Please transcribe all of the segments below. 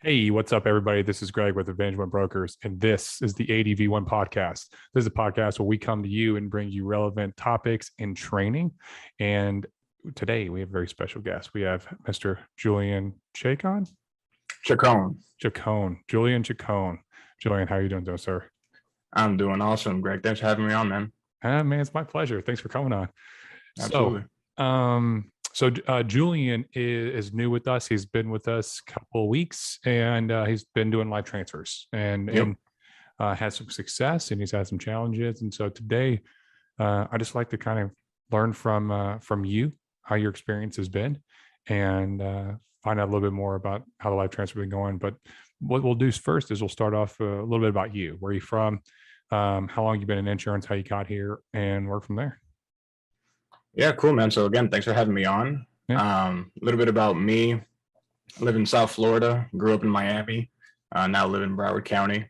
Hey, what's up, everybody? This is Greg with Advantage Brokers, and this is the ADV1 podcast. This is a podcast where we come to you and bring you relevant topics and training. And today we have a very special guest. We have Mr. Julian Chacon. Julian Chacon. Julian, how are you doing, sir? I'm doing awesome, Greg. Thanks for having me on, man. Man, it's my pleasure. Thanks for coming on. Absolutely. So Julian is new with us. He's been with us a couple of weeks, and he's been doing live transfers and had some success, and he's had some challenges. And so today, I just like to kind of learn from you how your experience has been, and find out a little bit more about how the live transfer has been going. But what we'll do first is we'll start off a little bit about you. Where are you from? How long you've been in insurance? How you got here, and work from there. Yeah, cool, man. So again, thanks for having me on. Yeah. A little bit about me. I live in South Florida, grew up in Miami, now live in Broward County.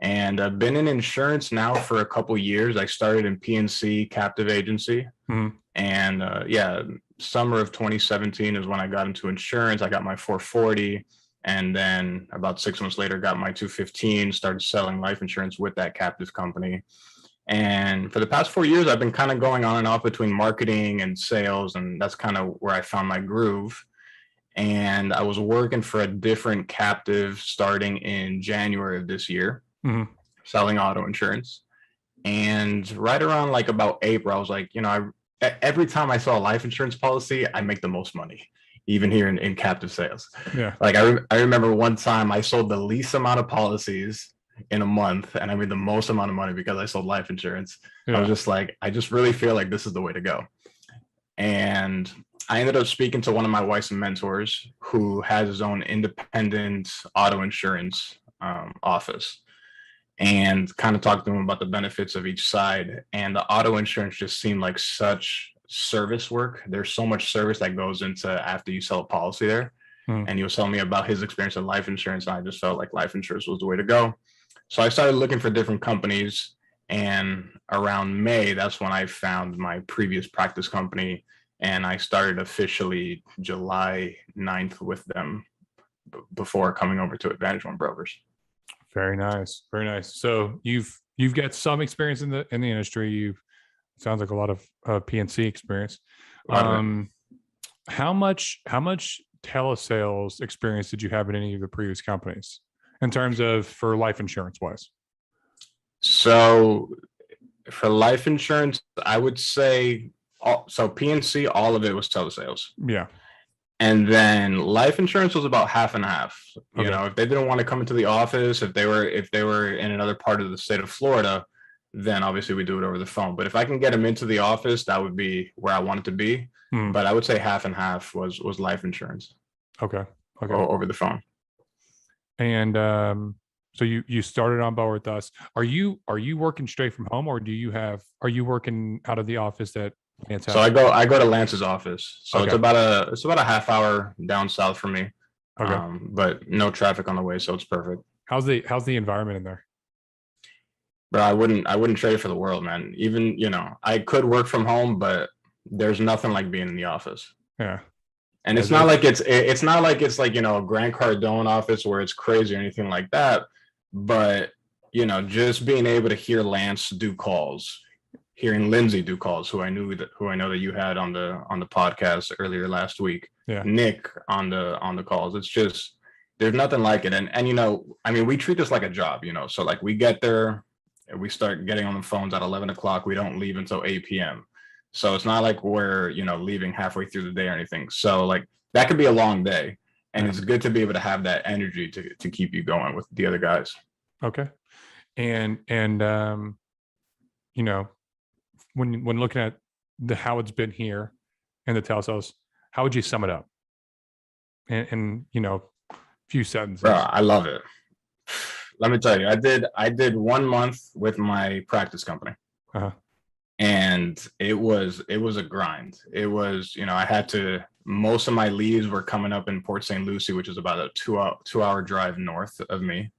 And I've been in insurance now for a couple years. I started in PNC captive agency. Mm-hmm. And summer of 2017 is when I got into insurance. I got my 440. And then about 6 months later, got my 215, started selling life insurance with that captive company. And for the past 4 years, I've been kind of going on and off between marketing and sales, and that's kind of where I found my groove. And I was working for a different captive starting in January of this year, selling auto insurance. And right around like about April, I was like, every time I saw a life insurance policy, I make the most money, even here in captive sales. Yeah. Like I remember one time I sold the least amount of policies in a month, and I made the most amount of money because I sold life insurance. Yeah. I was just like, I just really feel like this is the way to go. And I ended up speaking to one of my wife's mentors who has his own independent auto insurance office, and kind of talked to him about the benefits of each side. And the auto insurance just seemed like such service work. There's so much service that goes into after you sell a policy there. And he was telling me about his experience in life insurance, and I just felt like life insurance was the way to go. So I started looking for different companies, and around May, that's when I found my previous practice company, and I started officially July 9th with them before coming over to Advantage Brokers. Very nice. Very nice. So you've got some experience in the industry. Sounds like a lot of PNC experience. How much telesales experience did you have in any of the previous companies in terms of for life insurance wise? So for life insurance, I would say, so PNC, all of it was telesales. Yeah. And then life insurance was about half and half. Okay. If they didn't want to come into the office, if they were in another part of the state of Florida, then obviously we do it over the phone. But if I can get them into the office, that would be where I want it to be. But I would say half and half was life insurance. Okay. Over the phone. And so you started on board with us. Are you working straight from home, or are you working out of the office at Lance? So I go to Lance's office. So Okay. it's about a half hour down south from me. Okay. But no traffic on the way, so it's perfect. How's the environment in there? But I wouldn't trade it for the world, man. Even, I could work from home, but there's nothing like being in the office. Yeah. And it's not like it's like, a Grant Cardone office where it's crazy or anything like that. But, just being able to hear Lance do calls, hearing Lindsay do calls, who I know that you had on the podcast earlier last week. Yeah. Nick on the calls. It's just, there's nothing like it. And we treat this like a job, so like we get there and we start getting on the phones at 11 o'clock. We don't leave until 8 p.m. So it's not like we're, leaving halfway through the day or anything. So like that could be a long day, and it's good to be able to have that energy to keep you going with the other guys. Okay. And when looking at how it's been here in the telesales, how would you sum it up in few sentences? Bro, I love it. Let me tell you, I did 1 month with my practice company. And it was a grind. It was, most of my leads were coming up in Port St. Lucie, which is about a 2-hour drive north of me.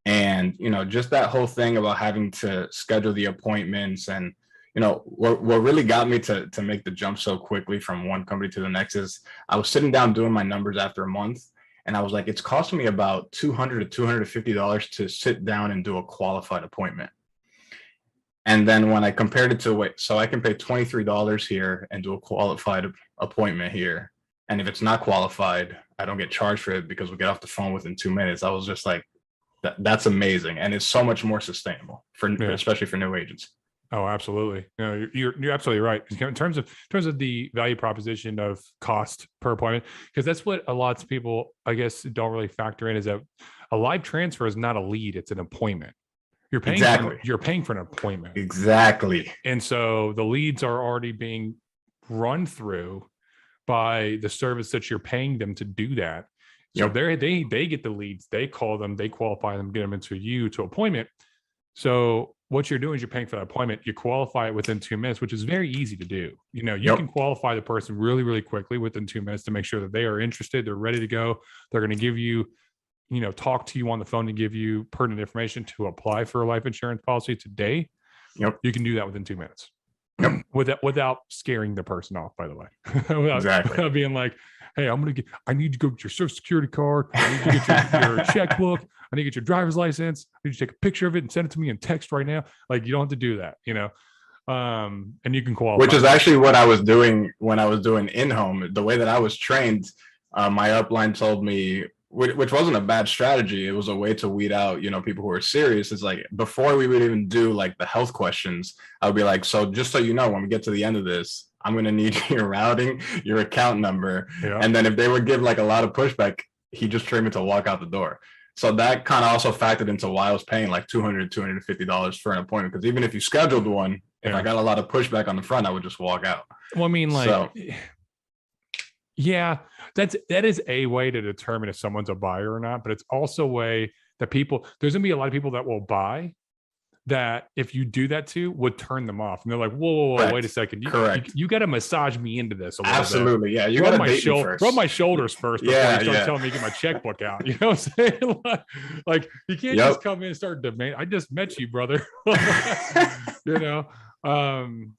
And, just that whole thing about having to schedule the appointments, and, what really got me to make the jump so quickly from one company to the next is I was sitting down doing my numbers after a month, And I was like, it's costing me about $200 to $250 to sit down and do a qualified appointment. And then when I compared it to so I can pay $23 here and do a qualified appointment here. And if it's not qualified, I don't get charged for it because we get off the phone within 2 minutes. I was just like, that's amazing. And it's so much more sustainable especially for new agents. Oh, absolutely. You're absolutely right. In terms of the value proposition of cost per appointment, because that's what a lot of people, I guess, don't really factor in, is that a live transfer is not a lead, it's an appointment. You're paying for an appointment. Exactly. And so the leads are already being run through by the service that you're paying them to do that. So they get the leads, they call them, they qualify them, get them into to appointment. So what you're doing is you're paying for that appointment. You qualify it within 2 minutes, which is very easy to do. You can qualify the person really, really quickly within 2 minutes to make sure that they are interested. They're ready to go. They're going to give you, talk to you on the phone to give you pertinent information to apply for a life insurance policy today. You can do that within 2 minutes. Without scaring the person off, by the way. Without being like, hey, I need to go get your social security card. I need to get your checkbook. I need to get your driver's license. I need to take a picture of it and send it to me in text right now. Like, you don't have to do that, and you can qualify. Which is actually what I was doing when I was doing in-home. The way that I was trained, my upline told me, which wasn't a bad strategy. It was a way to weed out, people who are serious. It's like, before we would even do like the health questions, I would be like, so just so you know, when we get to the end of this, I'm going to need your routing, your account number. And then if they would give like a lot of pushback, he just trained me to walk out the door. So that kind of also factored into why I was paying like $200, $250 for an appointment. Because even if you scheduled one, if I got a lot of pushback on the front, I would just walk out. Well, I mean, that is a way to determine if someone's a buyer or not. But it's also a way that there's going to be a lot of people that will buy that if you do that to would turn them off. And they're like, whoa, wait a second. You got to massage me into this a little Absolutely. bit. Yeah. You got to rub my shoulders first before you start telling me to get my checkbook out. You know what I'm saying? like you can't just come in and start demanding. I just met you, brother.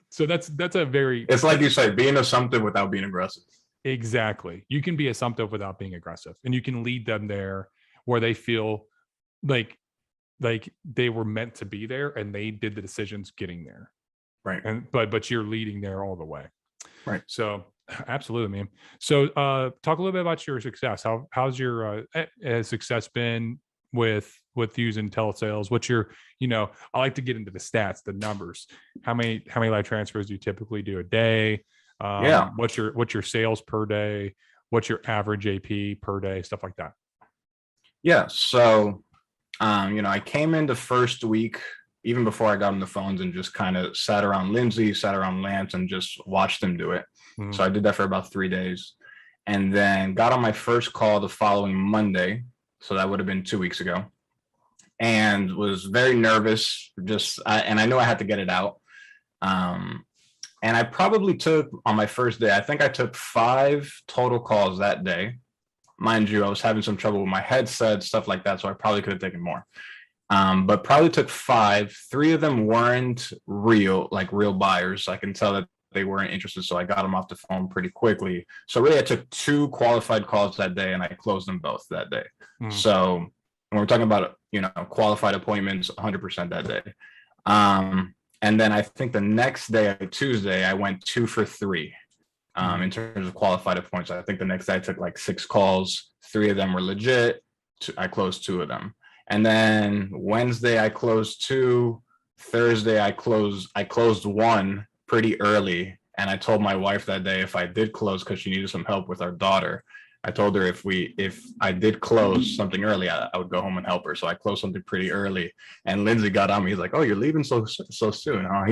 So that's a very, it's like you say, being assumptive without being aggressive. Exactly. You can be assumptive without being aggressive, and you can lead them there where they feel like they were meant to be there and they did the decisions getting there. Right. But you're leading there all the way. Right. So absolutely, man. So talk a little bit about your success. How's your success been with using telesales? What's your, I like to get into the stats, the numbers. How many live transfers do you typically do a day? What's your sales per day? What's your average AP per day? Stuff like that. Yeah. So I came in the first week, even before I got on the phones, and just kind of sat around Lindsay, sat around Lance, and just watched them do it. Mm-hmm. So I did that for about 3 days, and then got on my first call the following Monday. So that would have been 2 weeks ago, and was very nervous. And I knew I had to get it out. And I probably took, on my first day, I think I took 5 total calls that day. Mind you, I was having some trouble with my headset, stuff like that, so I probably could have taken more. But probably took 5. 3 of them weren't real buyers. I can tell that they weren't interested, so I got them off the phone pretty quickly. So really, I took 2 qualified calls that day, and I closed them both that day. So when we're talking about, qualified appointments, 100% that day. And then I think the next day, Tuesday, I went 2 for 3. In terms of qualified appointments. I think the next day I took like 6 calls. 3 of them were legit. I closed 2 of them. And then Wednesday I closed 2. Thursday I closed 1 pretty early. And I told my wife that day if I did close, because she needed some help with our daughter, I told her if I did close something early, I would go home and help her. So I closed something pretty early. And Lindsay got on me. He's like, "Oh, you're leaving so soon, huh?"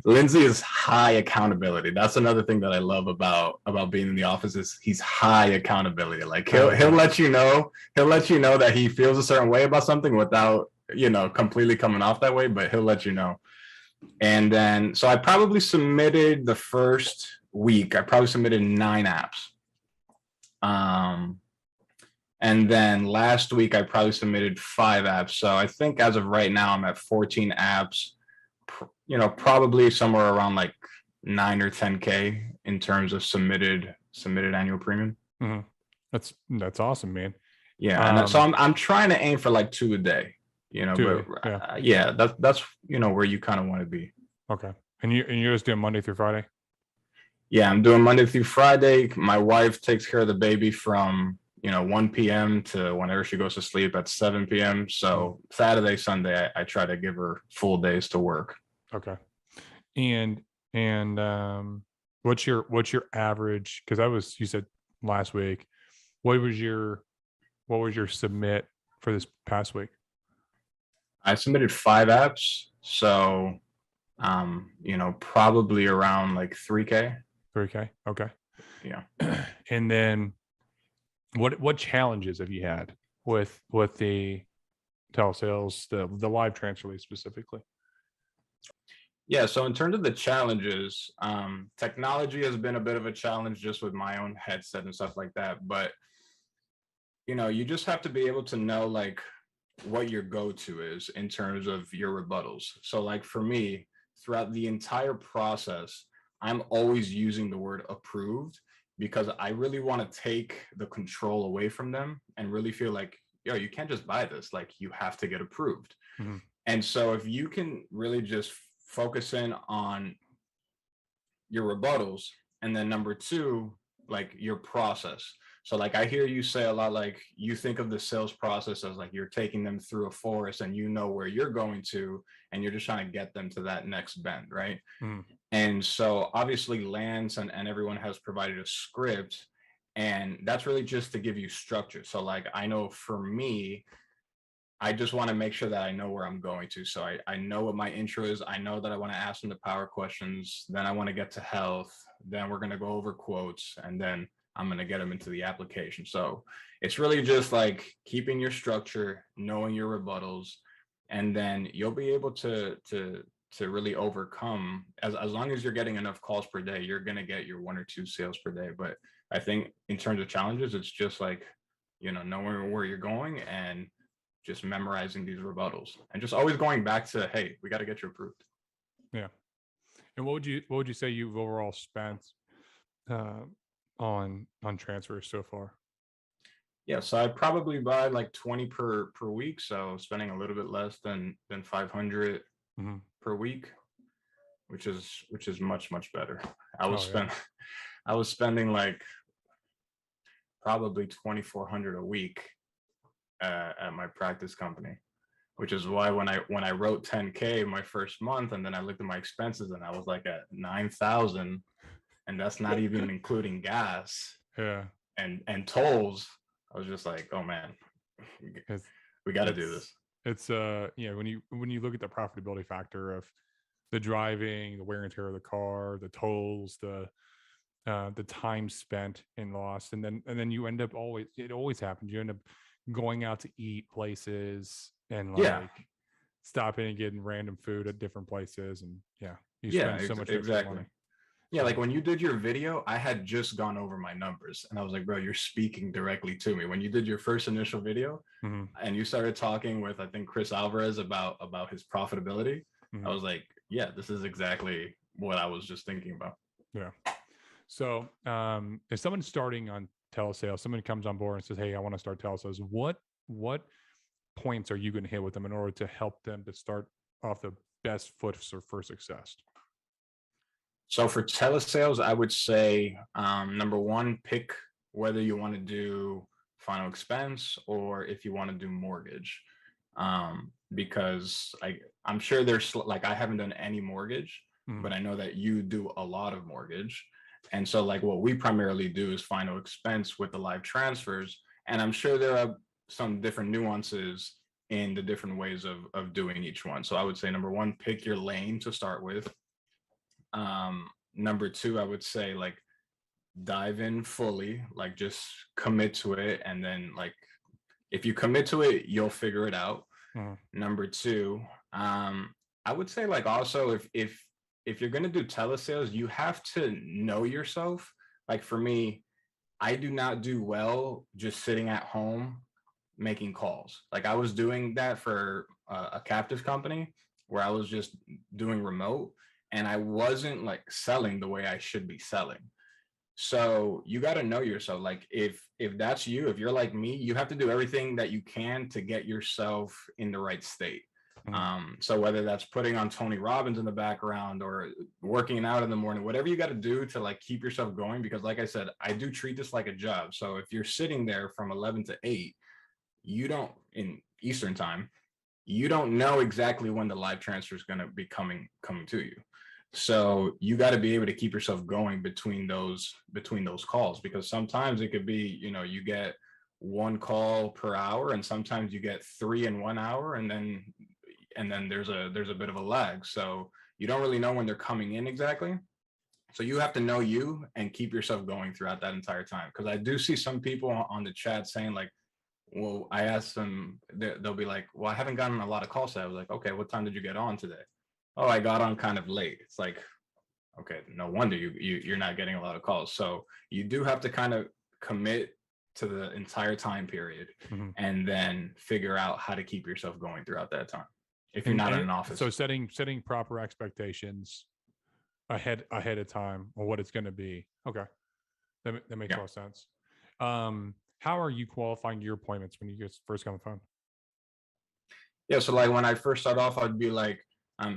Lindsay is high accountability. That's another thing that I love about being in the office is he's high accountability. Like he'll let you know that he feels a certain way about something without, completely coming off that way, but he'll let you know. And then, so I probably submitted the first week, 9 apps. And then last week I probably submitted 5 apps. So I think as of right now I'm at 14 apps, probably somewhere around like 9 or 10K in terms of submitted annual premium. Mm-hmm. That's awesome, man. Yeah, and so I'm trying to aim for like 2 a day, but yeah, that's where you kind of want to be. Okay. And you're just doing Monday through Friday? Yeah, I'm doing Monday through Friday. My wife takes care of the baby from 1 p.m. to whenever she goes to sleep at 7 p.m. So Saturday, Sunday, I try to give her full days to work. Okay. And what's your average? Because you said last week, what was your submit for this past week? I submitted 5 apps, so probably around like 3K. 3K. Okay. Yeah. And then what challenges have you had with the telesales, the live transfer lead specifically? Yeah, so in terms of the challenges, technology has been a bit of a challenge just with my own headset and stuff like that. But you just have to be able to know like what your go-to is in terms of your rebuttals. So like for me, throughout the entire process, I'm always using the word approved because I really want to take the control away from them and really feel like, yo, you can't just buy this, like you have to get approved. Mm-hmm. And so if you can really just focus in on your rebuttals, and then number 2, like your process. So like I hear you say a lot, like you think of the sales process as like you're taking them through a forest and you know where you're going to, and you're just trying to get them to that next bend, right? Mm. And so obviously Lance and everyone has provided a script, and that's really just to give you structure. So like I know for me, I just want to make sure that I know where I'm going to. So I know what my intro is. I know that I want to ask them the power questions. Then I want to get to health. Then we're going to go over quotes. And then I'm going to get them into the application. So it's really just like keeping your structure, knowing your rebuttals, and then you'll be able to really overcome, as long as you're getting enough calls per day, you're going to get your 1 or 2 sales per day. But I think in terms of challenges, it's just like, knowing where you're going and just memorizing these rebuttals and just always going back to, hey, we got to get you approved. Yeah. And what would you say you've overall spent on transfers so far? Yeah, so I probably buy like 20 per week, so spending a little bit less than 500 per week, which is much better. I was spending like probably 2,400 a week at my practice company, which is why when I wrote 10K my first month, and then I looked at my expenses and I was like at 9,000, and that's not even including gas and tolls. I was just like, oh man, we got to do this. It's when you look at the profitability factor of the driving, the wear and tear of the car, the tolls, the time spent and lost, and then you end up it always happens. You end up going out to eat places and like stopping and getting random food at different places, and you spend so much extra money. Yeah, like when you did your video, I had just gone over my numbers and I was like, bro, you're speaking directly to me. When you did your first initial video and you started talking with, I think, Chris Alvarez about his profitability, I was like, yeah, this is exactly what I was just thinking about. Yeah. So if someone's starting on telesales, someone comes on board and says, hey, I want to start telesales, what points are you going to hit with them in order to help them to start off the best foot for success? So for telesales, I would say number 1, pick whether you want to do final expense or if you want to do mortgage, because I'm sure there's like, I haven't done any mortgage, but I know that you do a lot of mortgage. And so like what we primarily do is final expense with the live transfers. And I'm sure there are some different nuances in the different ways of doing each one. So I would say number 1, pick your lane to start with. Number 2, I would say like dive in fully, like just commit to it. And then like, if you commit to it, you'll figure it out. Number 2, I would say like also if you're going to do telesales, you have to know yourself. Like for me, I do not do well just sitting at home making calls. Like I was doing that for a captive company where I was just doing remote, and I wasn't like selling the way I should be selling. So you got to know yourself. Like if that's you, if you're like me, you have to do everything that you can to get yourself in the right state. Mhm. So whether that's putting on Tony Robbins in the background or working out in the morning, whatever you got to do to like keep yourself going, because like I said, I do treat this like a job. So if you're sitting there from 11 to 8, you don't, in Eastern time, you don't know exactly when the live transfer is going to be coming to you. So you got to be able to keep yourself going between those calls, because sometimes it could be, you get one call per hour, and sometimes you get three in 1 hour, and then there's a bit of a lag. So you don't really know when they're coming in exactly. So you have to know you and keep yourself going throughout that entire time. Because I do see some people on the chat saying like, well, I asked them, they'll be like, well, I haven't gotten a lot of calls today. I was like, okay, what time did you get on today? Oh, I got on kind of late. It's like, okay, no wonder you're not getting a lot of calls. So you do have to kind of commit to the entire time period, Mhm. and then figure out how to keep yourself going throughout that time if you're And, not in and an office. so setting proper expectations ahead of time on what it's going to be. Okay, that makes a Yeah. lot of sense. How are you qualifying your appointments when you first come on the phone? Yeah. So like when I first start off, I'd be like,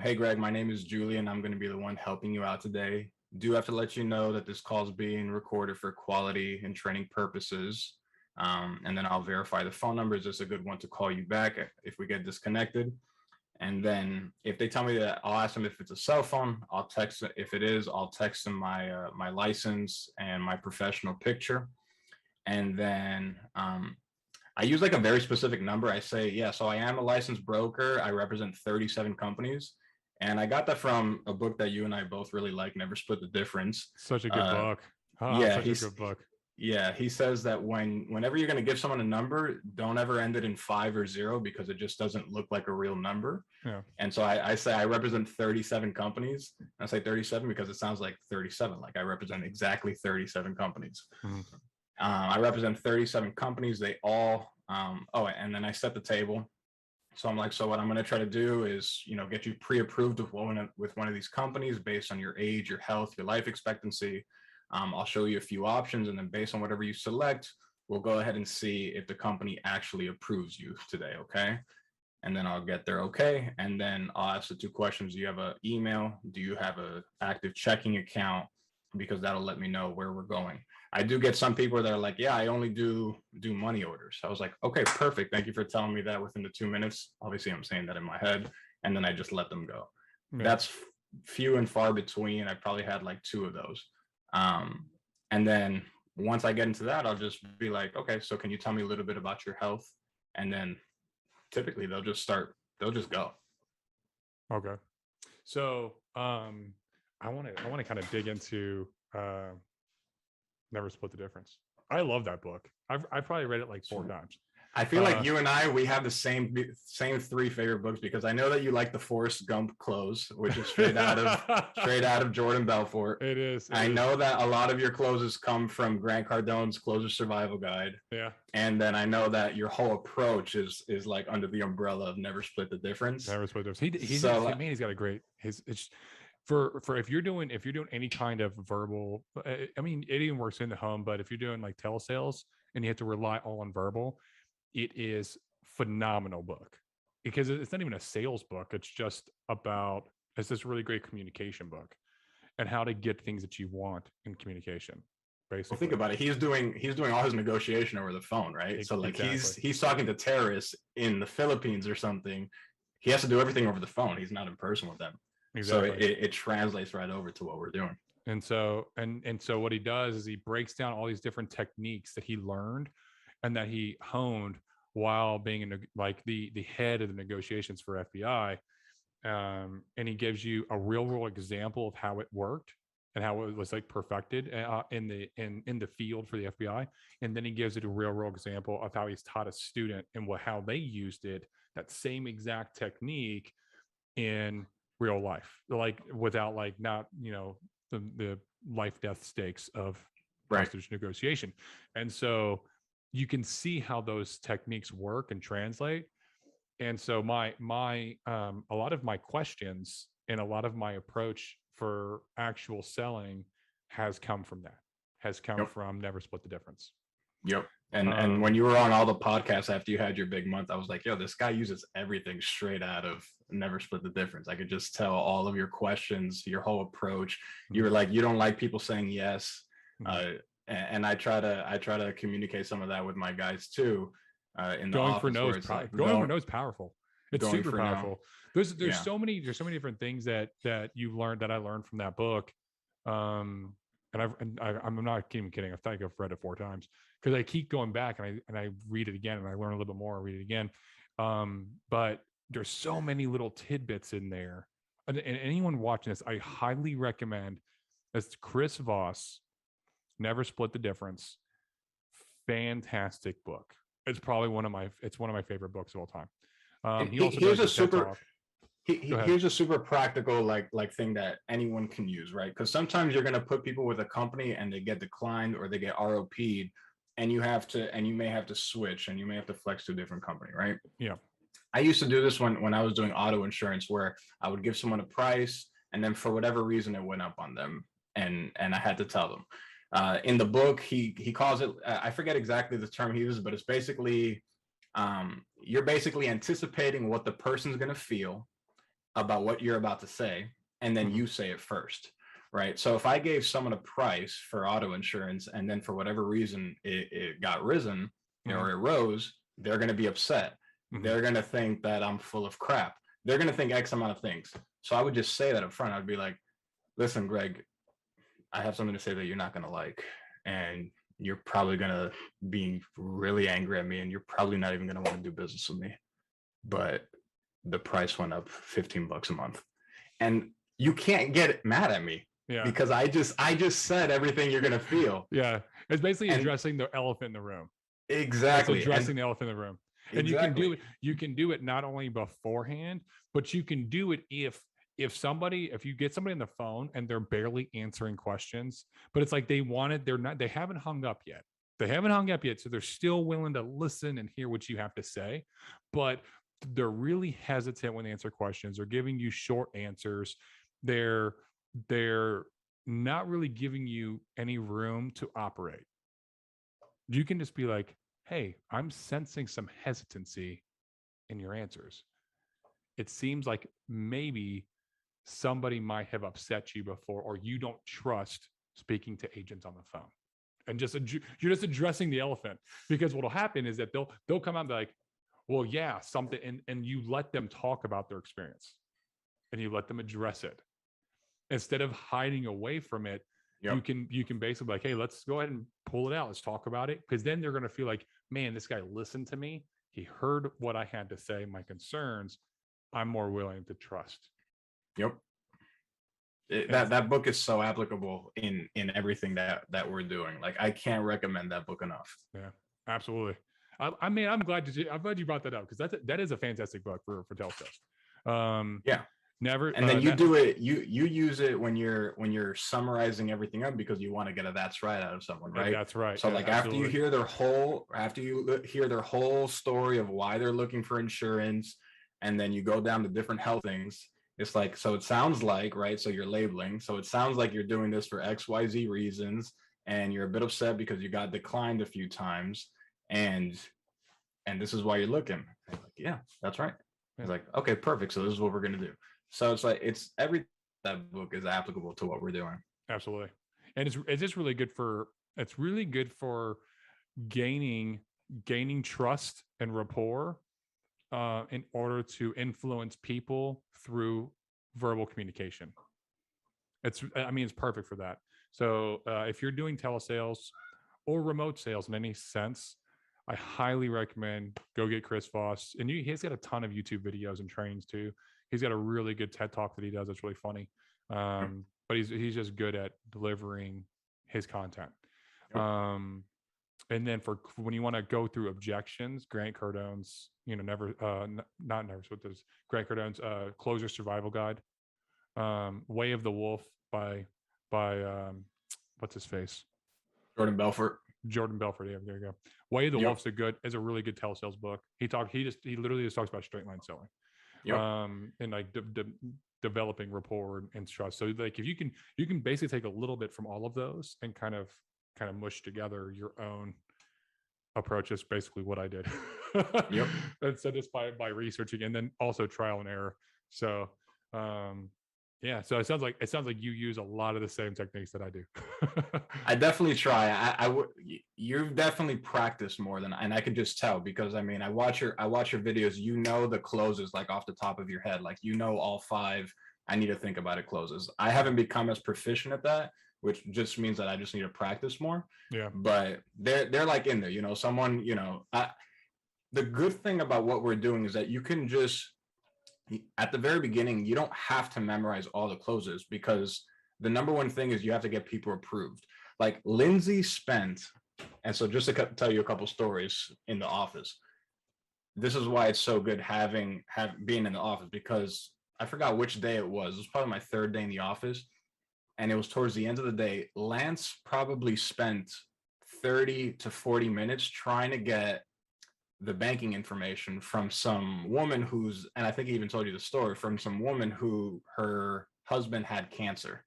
hey Greg, my name is Julian. I'm going to be the one helping you out today. Do have to let you know that this call is being recorded for quality and training purposes. And then I'll verify the phone number. Is this a good one to call you back if we get disconnected? And then if they tell me that, I'll ask them if it's a cell phone. I'll text it. If it is, I'll text them my license and my professional picture. And then I use like a very specific number. I say, yeah, so I am a licensed broker. I represent 37 companies. And I got that from a book that you and I both really like, Never Split the Difference. Such a good book. Yeah, Such a good book. yeah, he says that whenever you're going to give someone a number, don't ever end it in 5 or 0, because it just doesn't look like a real number. Yeah. And so I say I represent 37 companies. I say 37 because it sounds like 37. Like I represent exactly 37 companies. Mhm. I represent 37 companies. They all, and then I set the table. So I'm like, so what I'm going to try to do is, get you pre-approved with one of these companies based on your age, your health, your life expectancy. I'll show you a few options, and then based on whatever you select, we'll go ahead and see if the company actually approves you today. Okay. And then I'll get their okay. And then I'll ask the two questions. Do you have an email? Do you have an active checking account? Because that'll let me know where we're going. I do get some people that are like, yeah, I only do money orders. I was like, okay, perfect. Thank you for telling me that within the 2 minutes. Obviously, I'm saying that in my head, and then I just let them go. Yeah. That's few and far between. I probably had like 2 of those. And then once I get into that, I'll just be like, okay, so can you tell me a little bit about your health? And then typically they'll just go. Okay. So I want to kind of dig into Never Split the Difference. I love that book. I've probably read it like 4 times. I feel like you and we have the same 3 favorite books, because I know that you like the Forrest Gump close, which is straight out of Jordan Belfort. It is. I know that a lot of your closes come from Grant Cardone's Closer Survival Guide. Yeah. And then I know that your whole approach is like under the umbrella of Never Split the Difference. Never Split the Difference. He's got a great it's for if you're doing any kind of verbal, I mean, it even works in the home, but if you're doing like telesales and you have to rely all on verbal, it is phenomenal book, because it's not even a sales book. It's just it's this really great communication book and how to get things that you want in communication. Basically. Well, think about it. He's doing all his negotiation over the phone, right? So like he's talking to terrorists in the Philippines or something. He has to do everything over the phone. He's not in person with them. Exactly. So it translates right over to what we're doing. And so what he does is he breaks down all these different techniques that he learned and that he honed while being the head of the negotiations for FBI. And he gives you a real world example of how it worked and how it was like perfected in the field for the FBI. And then he gives it a real world example of how he's taught a student and how they used it, that same exact technique in real life, like without not, the life death stakes of hostage negotiation. And so you can see how those techniques work and translate. And so my a lot of my questions and a lot of my approach for actual selling has come from that. has come from Never Split the Difference. Yep. And when you were on all the podcasts after you had your big month, I was like, yo, this guy uses everything straight out of Never Split the Difference. I could just tell all of your questions, your whole approach. You were like, you don't like people saying yes. And I try to communicate some of that with my guys too. In the going office, for no is going for no is powerful. It's super powerful. There's so many different things that you've learned that I learned from that book. And I'm not even kidding. I think I've read it 4 times because I keep going back and I read it again and I learn a little bit more. I read it again. But there's so many little tidbits in there. And anyone watching this, I highly recommend. It's Chris Voss, Never Split the Difference. Fantastic book. It's probably one of my favorite books of all time. He also here's does here's a super practical like thing that anyone can use, right? Because sometimes you're going to put people with a company and they get declined or they get ROP'd, and you may have to switch and you may have to flex to a different company, right? Yeah. I used to do this when I was doing auto insurance, where I would give someone a price and then for whatever reason it went up on them, and I had to tell them. In the book, he calls it, I forget exactly the term he uses, but it's basically, you're basically anticipating what the person's going to feel about what you're about to say, and then you say it first, right? So if I gave someone a price for auto insurance and then for whatever reason it got risen or it rose, they're going to be upset. They're going to think that I'm full of crap. They're going to think X amount of things. So I would just say that up front. I'd be like, listen, Greg, I have something to say that you're not going to like, and you're probably going to be really angry at me, and you're probably not even going to want to do business with me. But the price went up $15 a month, and you can't get mad at me because I just said everything you're going to feel. Yeah. It's basically addressing the elephant in the room. Exactly. It's addressing the elephant in the room. And exactly. you can do it not only beforehand, but you can do it if you get somebody on the phone and they're barely answering questions, but it's like they haven't hung up yet. So they're still willing to listen and hear what you have to say, but they're really hesitant when they answer questions. They're giving you short answers. They're not really giving you any room to operate. You can just be like, hey, I'm sensing some hesitancy in your answers. It seems like maybe somebody might have upset you before, or you don't trust speaking to agents on the phone. And you're just addressing the elephant, because what'll happen is that they'll come out and be like, well, yeah, something, and you let them talk about their experience and you let them address it instead of hiding away from it. You can basically be like, hey, let's go ahead and pull it out. Let's talk about it. Because then they're going to feel like, man, this guy listened to me. He heard what I had to say, my concerns. I'm more willing to trust. Yep. That book is so applicable in everything that we're doing. Like, I can't recommend that book enough. Yeah, absolutely. I'm glad you brought that up, because that is a fantastic book for Telesales. Never. And then you use it when you're summarizing everything up, because you want to get a that's right out of someone, right? That's right. So like, after you hear their whole story of why they're looking for insurance, and then you go down to different health things, it's like, so it sounds like, right? So you're labeling. So it sounds like you're doing this for XYZ reasons, and you're a bit upset because you got declined a few times, and this is why you're looking. Like, yeah, that's right. It's like, okay, perfect. So this is what we're gonna do. So it's like, every that book is applicable to what we're doing. Absolutely. And it's just really good for gaining trust and rapport in order to influence people through verbal communication. It's perfect for that. So if you're doing telesales or remote sales in any sense, I highly recommend go get Chris Voss. And he's got a ton of YouTube videos and trainings too. He's got a really good TED Talk that he does. It's really funny. But he's just good at delivering his content. And then for when you want to go through objections, Grant Cardone's, Grant Cardone's Closer Survival Guide, Way of the Wolf by what's his face? Jordan Belfort. Yeah, there you go. Way of the Wolf's is a really good telesales book. He literally just talks about straight line selling. And like developing rapport and trust. So like, if you can basically take a little bit from all of those and kind of kind of mush together your own approach. Is basically what I did. Yep. And so just by researching, and then also trial and error. So yeah, so it sounds like you use a lot of the same techniques that I do. I definitely try. You've definitely practiced more than, and I could just tell because I mean, I watch your videos. You know the closes like off the top of your head, like you know all 5. I need to think about it closes. I haven't become as proficient at that, which just means that I just need to practice more. Yeah. But they're like in there, you know. Someone, you know, the good thing about what we're doing is that you can just at the very beginning, you don't have to memorize all the closes because the number one thing is you have to get people approved. Like Lindsay spent, and so just to tell you a couple stories in the office. This is why it's so good being in the office, because I forgot which day it was. It was probably my 3rd day in the office, and it was towards the end of the day. Lance probably spent 30 to 40 minutes trying to get the banking information from some woman and I think he even told you the story, from some woman who her husband had cancer,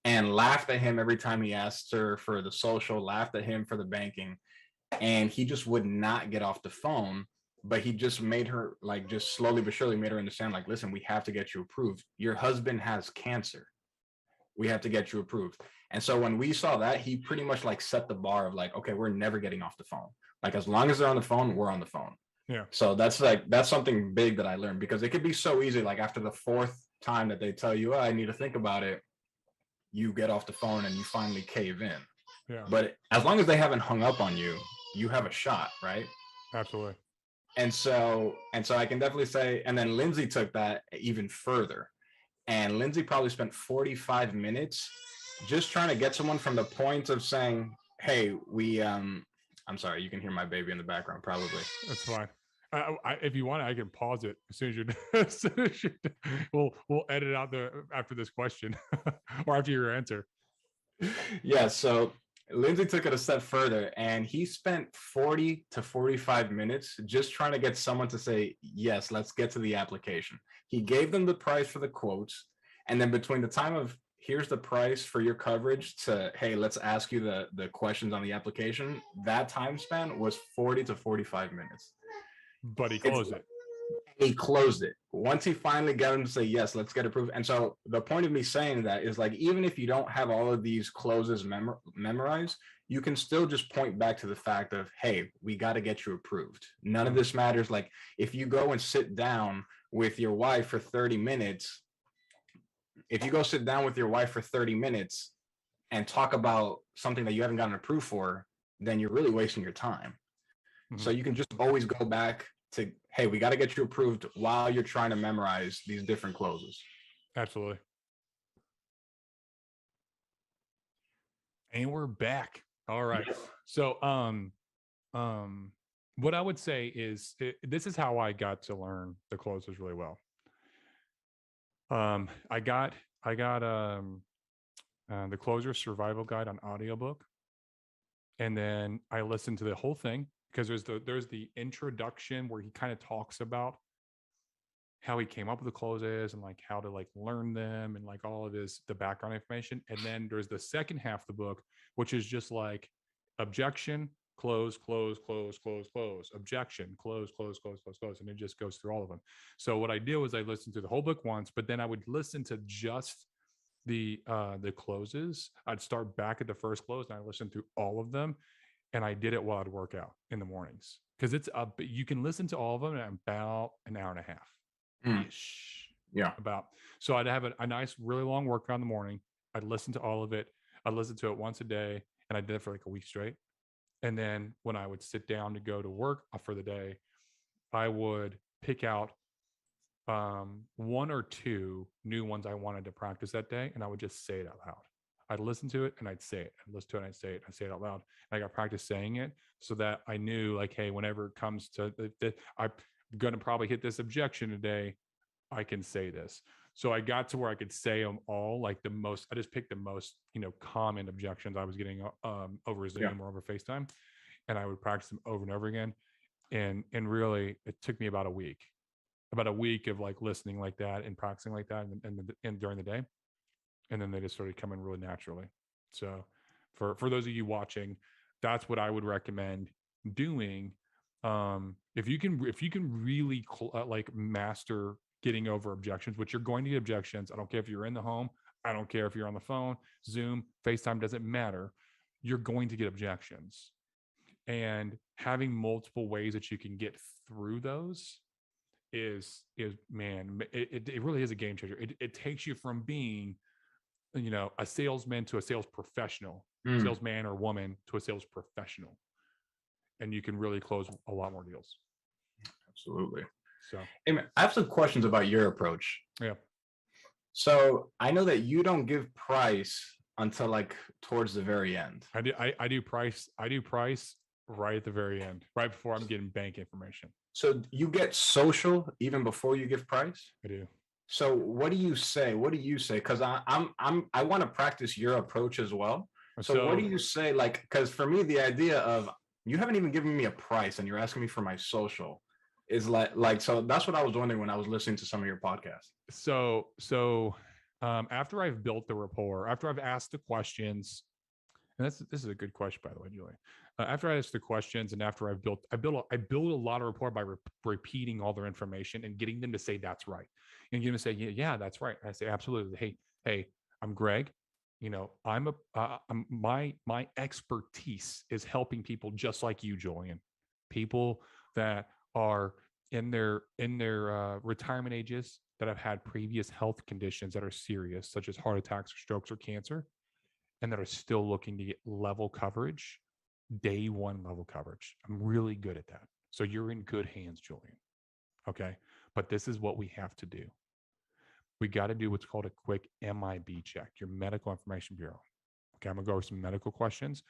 and laughed at him every time he asked her for the social, laughed at him for the banking, and he just would not get off the phone. But he just made her, like, just slowly but surely made her understand, like, listen, we have to get you approved. Your husband has cancer. We have to get you approved. And so when we saw that, he pretty much like set the bar of like, okay, we're never getting off the phone. Like, as long as they're on the phone, we're on the phone. Yeah. So that's something big that I learned, because it could be so easy. Like after the 4th time that they tell you, oh, I need to think about it, you get off the phone and you finally cave in. Yeah. But as long as they haven't hung up on you, you have a shot, right? Absolutely. And so I can definitely say, and then Lindsay took that even further. And Lindsay probably spent 45 minutes just trying to get someone from the point of saying, hey, I'm sorry, you can hear my baby in the background, probably. That's fine. If you want, I can pause it as soon as you're we'll edit out after this question or after your answer. Yeah. So Lindsay took it a step further, and he spent 40 to 45 minutes just trying to get someone to say, yes, let's get to the application. He gave them the price for the quotes. And then between the time of here's the price for your coverage to, hey, let's ask you the questions on the application, that time span was 40 to 45 minutes. But he closed it. He closed it. Once he finally got him to say, yes, let's get approved. And so the point of me saying that is, like, even if you don't have all of these closes memorized, you can still just point back to the fact of, hey, we got to get you approved. None of this matters. Like, if you go and sit down with your wife for 30 minutes, and talk about something that you haven't gotten approved for, then you're really wasting your time. Mm-hmm. So you can just always go back to, hey, we got to get you approved while you're trying to memorize these different closes. Absolutely. And we're back. All right. So, what I would say is this is how I got to learn the closes really well. I got the Closer Survival Guide on audiobook, and then I listened to the whole thing, because there's the introduction where he kind of talks about how he came up with the closes and like how to like learn them and like all of the background information. And then there's the second half of the book, which is just like objection, close, close, close, close, close, objection, close, close, close, close, close. And it just goes through all of them. So what I did was I listened to the whole book once, but then I would listen to just the closes. I'd start back at the first close and I listened through all of them. And I did it while I'd work out in the mornings, because it's you can listen to all of them in about an hour and a half ish. Yeah. So I'd have a nice, really long workout in the morning. I'd listen to all of it. I'd listen to it once a day, and I did it for like a week straight. And then when I would sit down to go to work for the day, I would pick out one or two new ones I wanted to practice that day, and I would just say it out loud. I'd listen to it and I'd say it. I'd listen to it and I'd say it. I'd say it out loud. And I got practice saying it so that I knew, like, hey, whenever it comes to I'm going to probably hit this objection today, I can say this. So I got to where I could say them all, like I just picked the most, common objections I was getting over Zoom or over FaceTime. And I would practice them over and over again. And really, it took me about a week of like listening like that and practicing like that and during the day. And then they just started coming really naturally. So For those of you watching, that's what I would recommend doing. If you can really like master getting over objections, which you're going to get objections. I don't care if you're in the home. I don't care if you're on the phone, Zoom, FaceTime, doesn't matter. You're going to get objections. And having multiple ways that you can get through those is man, it really is a game changer. It takes you from being, a salesman to a sales professional, salesman or woman to a sales professional. And you can really close a lot more deals. Absolutely. So, hey man, I have some questions about your approach. Yeah. So I know that you don't give price until like towards the very end. I do price right at the very end, right before I'm getting bank information. So you get social even before you give price? I do. So what do you say? Because I want to practice your approach as well. So what do you say? Like, because for me, the idea of you haven't even given me a price and you're asking me for my social is like so that's what I was wondering when I was listening to some of your podcasts. So after I've built the rapport, after I've asked the questions, and this is a good question, by the way, Julian. After I ask the questions and after I build a lot of rapport by repeating all their information and getting them to say that's right, and getting them to say yeah that's right. And I say absolutely. Hey, I'm Greg. My expertise is helping people just like you, Julian. People that are in their retirement ages that have had previous health conditions that are serious, such as heart attacks, or strokes, or cancer, and that are still looking to get level coverage, day one level coverage. I'm really good at that. So you're in good hands, Julian. Okay. But this is what we have to do. We got to do what's called a quick MIB check, your Medical Information Bureau. Okay. I'm going to go over some medical questions.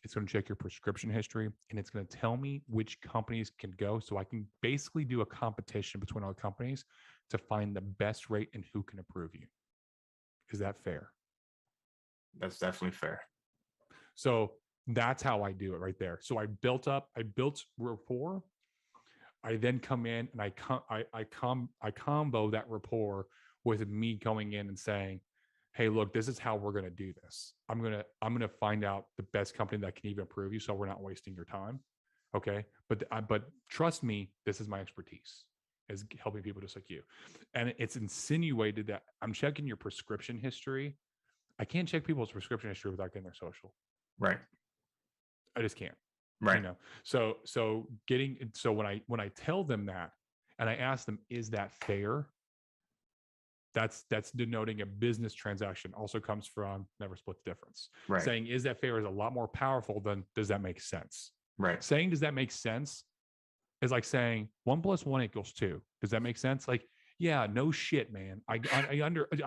It's going to check your prescription history, and it's going to tell me which companies can go. So I can basically do a competition between all the companies to find the best rate and who can approve you. Is that fair? That's definitely fair. So that's how I do it right there. So I built rapport. I then come in and I combo that rapport with me going in and saying, hey, look, this is how we're going to do this. I'm going to find out the best company that can even approve you, so we're not wasting your time. Okay. But trust me, this is my expertise, is helping people just like you. And it's insinuated that I'm checking your prescription history. I can't check people's prescription history without getting their social. Right. I just can't. Right. So when I tell them that and I ask them, is that fair? That's denoting a business transaction. Also comes from never split the difference. Right. Saying, is that fair, is a lot more powerful than does that make sense? Right. Saying, does that make sense, is like saying 1 + 1 = 2. Does that make sense? Like, yeah, no shit, man. I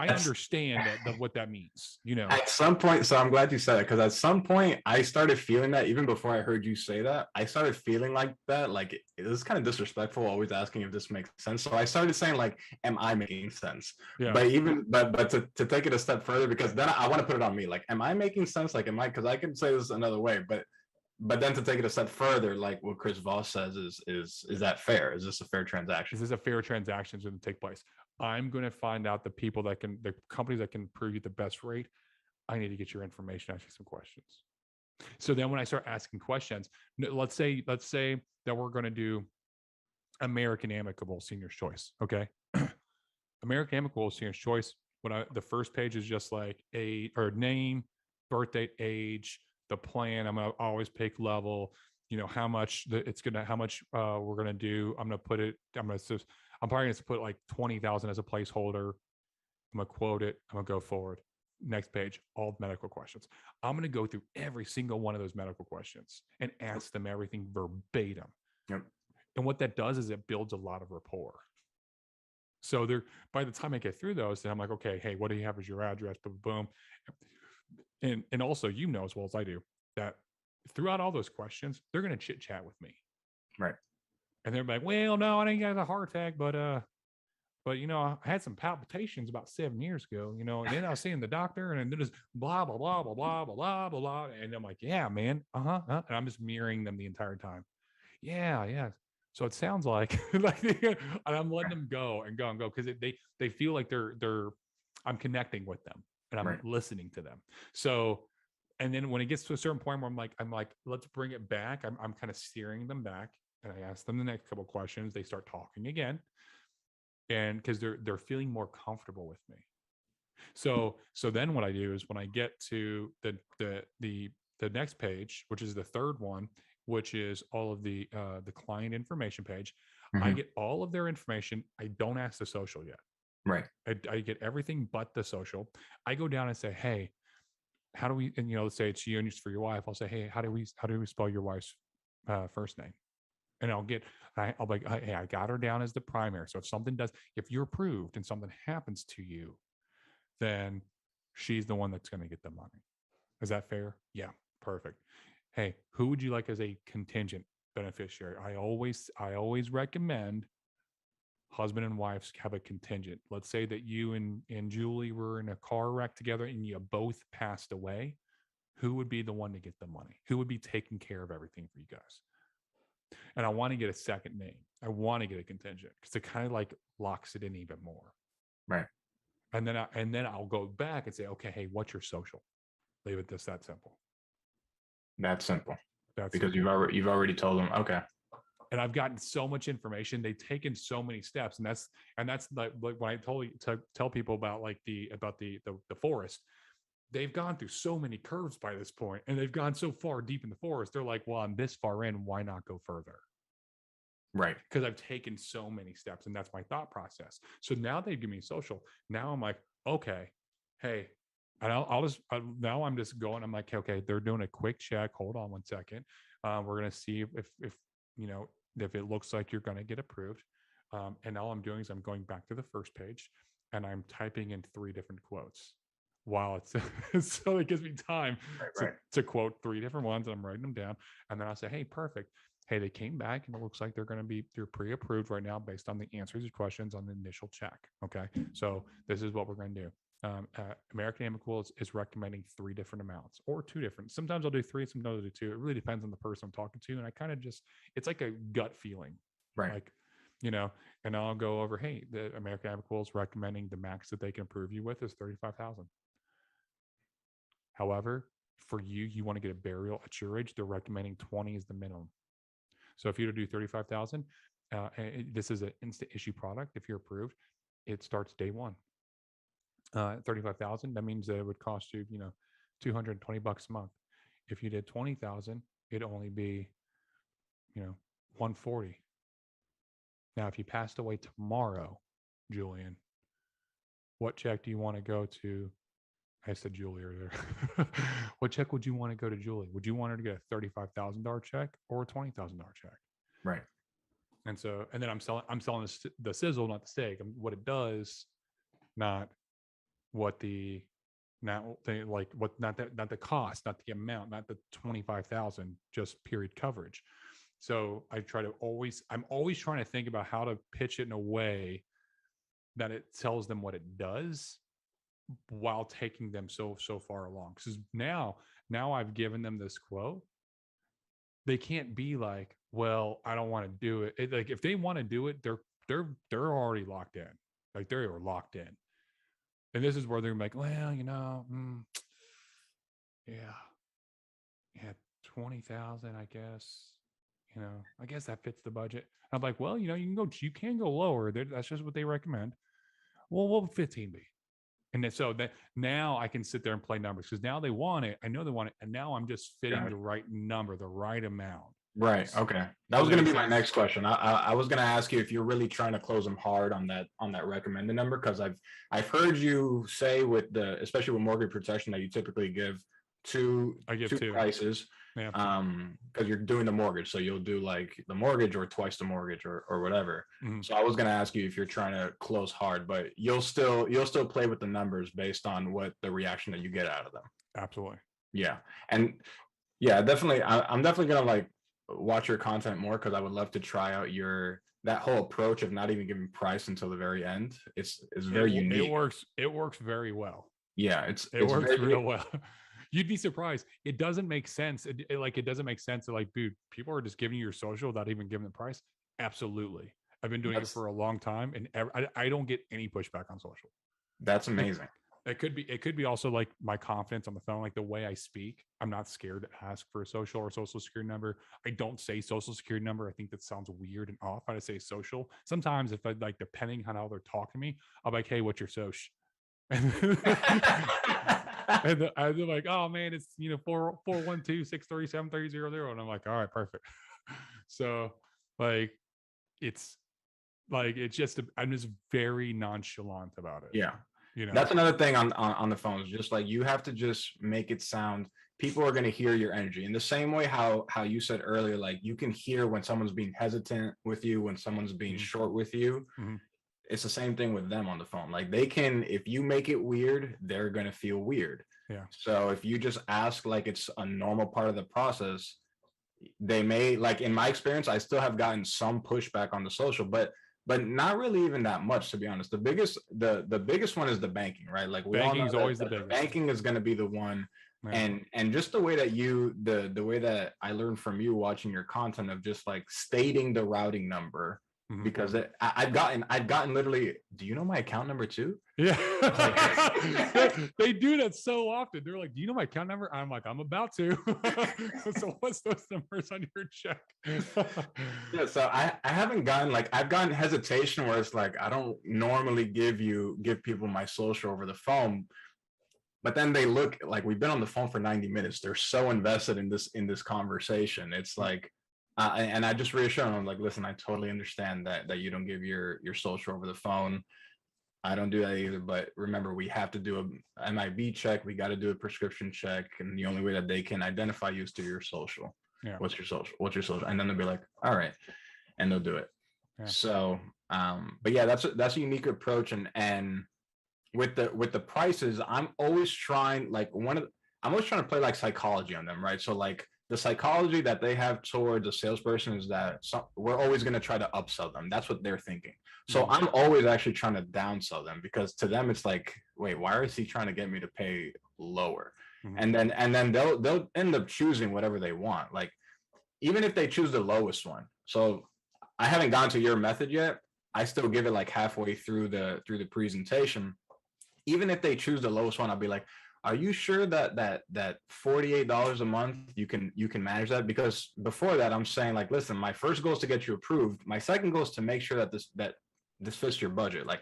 understand what that means, At some point, so I'm glad you said it, because at some point I started feeling that even before I heard you say that, I started feeling like that. Like, it was kind of disrespectful, always asking if this makes sense. So I started saying, like, am I making sense? Yeah. But to take it a step further, because then I want to put it on me. Like, am I making sense? Like, because I can say this another way, but then to take it a step further, like what Chris Voss says is that fair? Is this a fair transaction? Is this a fair transaction that's going to take place? I'm going to find out the companies that can prove you the best rate. I need to get your information, ask you some questions. So then when I start asking questions, let's say that we're going to do American Amicable Senior's Choice. Okay. American Amicable Senior's Choice. The first page is just like name, birthday, age, the plan. I'm going to always pick level, how much we're going to do. I'm probably going to put like 20,000 as a placeholder. I'm going to quote it. I'm going to go forward. Next page, all medical questions. I'm going to go through every single one of those medical questions and ask them everything verbatim. Yep. And what that does is it builds a lot of rapport. So by the time I get through those, then I'm like, okay, hey, what do you have as your address? Boom, boom. And also, as well as I do, that throughout all those questions, they're going to chit chat with me. Right. And they're like, well, no, I didn't get a heart attack, but I had some palpitations about 7 years ago, and then I was seeing the doctor, and then just blah, blah, blah, blah, blah, blah, blah, blah, blah. And I'm like, yeah, man. And I'm just mirroring them the entire time. Yeah. So it sounds like, and I'm letting them go and go because they feel like I'm connecting with them and I'm listening to them. So And then when it gets to a certain point where I'm like, let's bring it back. I'm kind of steering them back, and I ask them the next couple of questions. They start talking again, and because they're feeling more comfortable with me. So then what I do is when I get to the next page, which is the third one, which is all of the client information page, I get all of their information. I don't ask the social yet. Right. I get everything but the social. I go down and say, hey, how do we, and let's say it's you and it's for your wife. I'll say, hey, how do we spell your wife's first name? And I'll be like, hey, I got her down as the primary. So if you're approved and something happens to you, then she's the one that's going to get the money. Is that fair? Yeah, perfect. Hey, who would you like as a contingent beneficiary? I always recommend husband and wife have a contingent. Let's say that you and Julie were in a car wreck together and you both passed away. Who would be the one to get the money? Who would be taking care of everything for you guys? And I want to get a second name. I want to get a contingent because it kind of like locks it in even more. Right. And then I'll go back and say, okay, hey, what's your social? Leave it just that simple. That's simple. That's because simple. you've already told them, okay. And I've gotten so much information. They've taken so many steps, and that's like when I tell people about like the forest. They've gone through so many curves by this point, and they've gone so far deep in the forest. They're like, well, I'm this far in. Why not go further? Right. Because I've taken so many steps, and that's my thought process. So now they give me social. Now I'm like, okay, hey, and now I'm just going. I'm like, okay, they're doing a quick check. Hold on 1 second. We're gonna see if it looks like you're gonna get approved. And all I'm doing is I'm going back to the first page, and I'm typing in 3 different quotes. While it's so it gives me time to quote 3 different ones, and I'm writing them down, and then I'll say, hey, perfect. Hey, they came back and it looks like they're pre-approved right now based on the answers to questions on the initial check. Okay. So this is what we're going to do. American Amicable is recommending 3 different amounts or 2 different. Sometimes I'll do 3, sometimes I'll do 2. It really depends on the person I'm talking to. And I kind of it's like a gut feeling. Right. Like, and I'll go over, hey, the American Amicable is recommending the max that they can approve you with is $35,000. However, for you want to get a burial at your age, they're recommending 20 is the minimum. So if you were to do 35,000, this is an instant issue product. If you're approved, it starts day 1. 35,000, that means that it would cost you, $220 a month. If you did 20,000, it'd only be, $140. Now, if you passed away tomorrow, Julian, what check do you want to go to? I said Julie earlier. What check would you want to go to Julie? Would you want her to get a $35,000 check or a $20,000 check? Right. And then I'm selling the sizzle, not the steak. What it does, not the cost, not the amount, not the 25,000, just period coverage. So I'm always trying to think about how to pitch it in a way that it tells them what it does, while taking them so far along. Because now I've given them this quote. They can't be like, well, I don't want to do it. Like if they want to do it, they're already locked in. Like they are locked in. And this is where they're like, well, yeah, 20,000, I guess. I guess that fits the budget. I'm like, well, you can go lower. That's just what they recommend. Well, what would 15 be? And then, so that now I can sit there and play numbers because now they want it. I know they want it. And now I'm just fitting the right number, the right amount. Right. Okay. That was going to be my next question. I was going to ask you if you're really trying to close them hard on that recommended number, because I've heard you say especially with mortgage protection that you typically give two prices. Yeah. Because you're doing the mortgage, so you'll do like the mortgage or twice the mortgage or whatever. Mm-hmm. So I was going to ask you if you're trying to close hard, but you'll still play with the numbers based on what the reaction that you get out of them. Absolutely. Yeah. And yeah, definitely. I'm definitely going to like watch your content more, because I would love to try out that whole approach of not even giving price until the very end. It's very unique. It works very well. Yeah, it works real well. You'd be surprised. It doesn't make sense. It doesn't make sense to like, dude, people are just giving you your social without even giving the price. Absolutely. I've been doing it for a long time, and I don't get any pushback on social. That's amazing. It could be also like my confidence on the phone, like the way I speak. I'm not scared to ask for a social or social security number. I don't say social security number. I think that sounds weird and off. I say social. Sometimes if I like, depending on how they're talking to me, I'm like, hey, what's your social? And, and they're like, oh man, it's 412-637-3000. And I'm like, all right, perfect. So like it's I'm just very nonchalant about it. Yeah. That's another thing on the phones. Just like you have to just make it sound, people are going to hear your energy in the same way how you said earlier, like you can hear when someone's being hesitant with you, when someone's being short with you. It's the same thing with them on the phone. Like they can, if you make it weird, they're going to feel weird. Yeah. So if you just ask like it's a normal part of the process, they may, like in my experience, I still have gotten some pushback on the social, but not really even that much, to be honest. The biggest one is the banking, right? Like we all know is always the biggest. Banking is going to be the one. Yeah. And just the way that the way that I learned from you watching your content of just like stating the routing number, because I've gotten literally, do you know my account number too? Yeah. They do that so often. They're like, do you know my account number? I'm like, I'm about to. So what's those numbers on your check? Yeah, so I haven't gotten, like, I've gotten hesitation where it's like, I don't normally give people my social over the phone, but then they look like we've been on the phone for 90 minutes. They're so invested in this conversation. It's like, and I just reassure them, I'm like, listen, I totally understand that you don't give your social over the phone. I don't do that either. But remember, we have to do a MIB check. We got to do a prescription check. And the only way that they can identify you is through your social. Yeah. What's your social? What's your social? And then they'll be like, all right. And they'll do it. Yeah. So, but yeah, that's a unique approach. And with the prices, I'm always trying, like I'm always trying to play like psychology on them, right? So like the psychology that they have towards a salesperson is that we're always going to try to upsell them. That's what they're thinking. So I'm always actually trying to downsell them, because to them it's like, wait, why is he trying to get me to pay lower? And then they'll end up choosing whatever they want. Like even if they choose the lowest one. So I haven't gone to your method yet. I still give it like halfway through the presentation. Even if they choose the lowest one, I'll be like, are you sure that $48 a month you can manage that? Because before that, I'm saying like, listen, my first goal is to get you approved. My second goal is to make sure that this fits your budget. Like,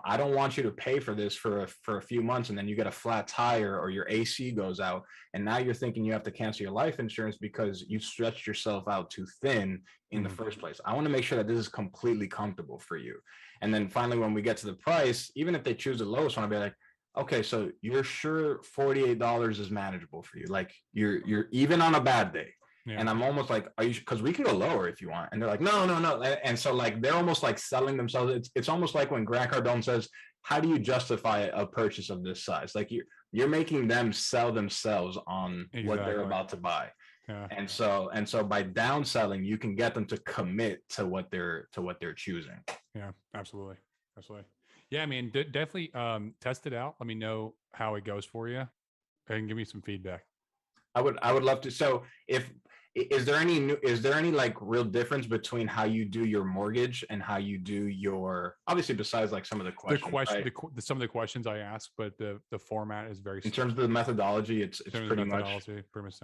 I don't want you to pay for this for a few months and then you get a flat tire or your AC goes out and now you're thinking you have to cancel your life insurance because you stretched yourself out too thin in the first place. I want to make sure that this is completely comfortable for you. And then finally, when we get to the price, even if they choose the lowest one, I'll be like, okay, so you're sure $48 is manageable for you? Like you're even on a bad day. Yeah. And I'm almost like, are you, because we can go lower if you want. And they're like, no. And so like, they're almost like selling themselves. It's almost like when Grant Cardone says, how do you justify a purchase of this size? Like you're making them sell themselves on what they're about to buy. Yeah. And so by downselling, you can get them to commit to what they're choosing. Yeah, absolutely. Yeah, I mean, definitely test it out. Let me know how it goes for you and give me some feedback. I would love to. So is there any like real difference between how you do your mortgage and how you do your, obviously besides like some of the questions, right? Some of the questions I ask, but the format is very in terms of the methodology, it's pretty much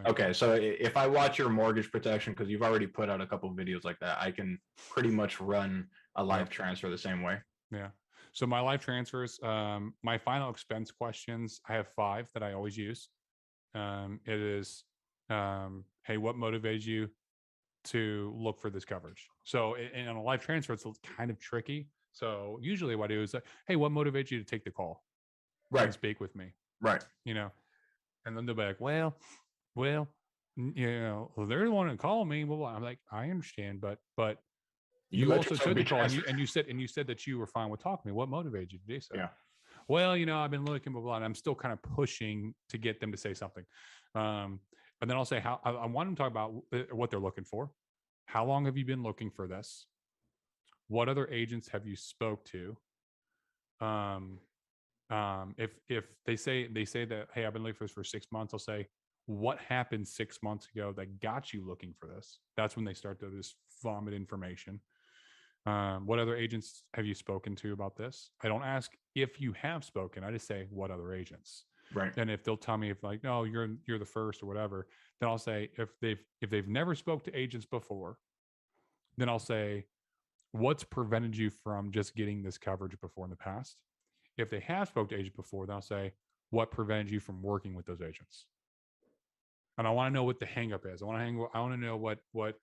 okay. So if I watch your mortgage protection, because you've already put out a couple of videos like that, I can pretty much run a live transfer the same way. Yeah. So my live transfers, my final expense questions, I have 5 that I always use. It is, hey, what motivates you to look for this coverage? So on a live transfer, it's kind of tricky. So usually what I do is like, hey, what motivates you to take the call? Right. And speak with me. Right. And then they'll be like, well, they're the one to call me. Well, I'm like, I understand, but you also took the call and you said that you were fine with talking to me. What motivated you to do so? Yeah. Well, I've been looking, blah, blah, and I'm still kind of pushing to get them to say something. And then I'll say how I want them to talk about what they're looking for. How long have you been looking for this? What other agents have you spoke to? If they say that, hey, I've been looking for this for 6 months, I'll say, what happened 6 months ago that got you looking for this? That's when they start to just vomit information. What other agents have you spoken to about this? I don't ask if you have spoken. I just say, what other agents? Right. And if they'll tell me if like, no, you're the first or whatever, then I'll say if they've never spoke to agents before, then I'll say, what's prevented you from just getting this coverage before in the past? If they have spoke to agents before, then I'll say, what prevented you from working with those agents? And I want to know what the hang up is. I want to know what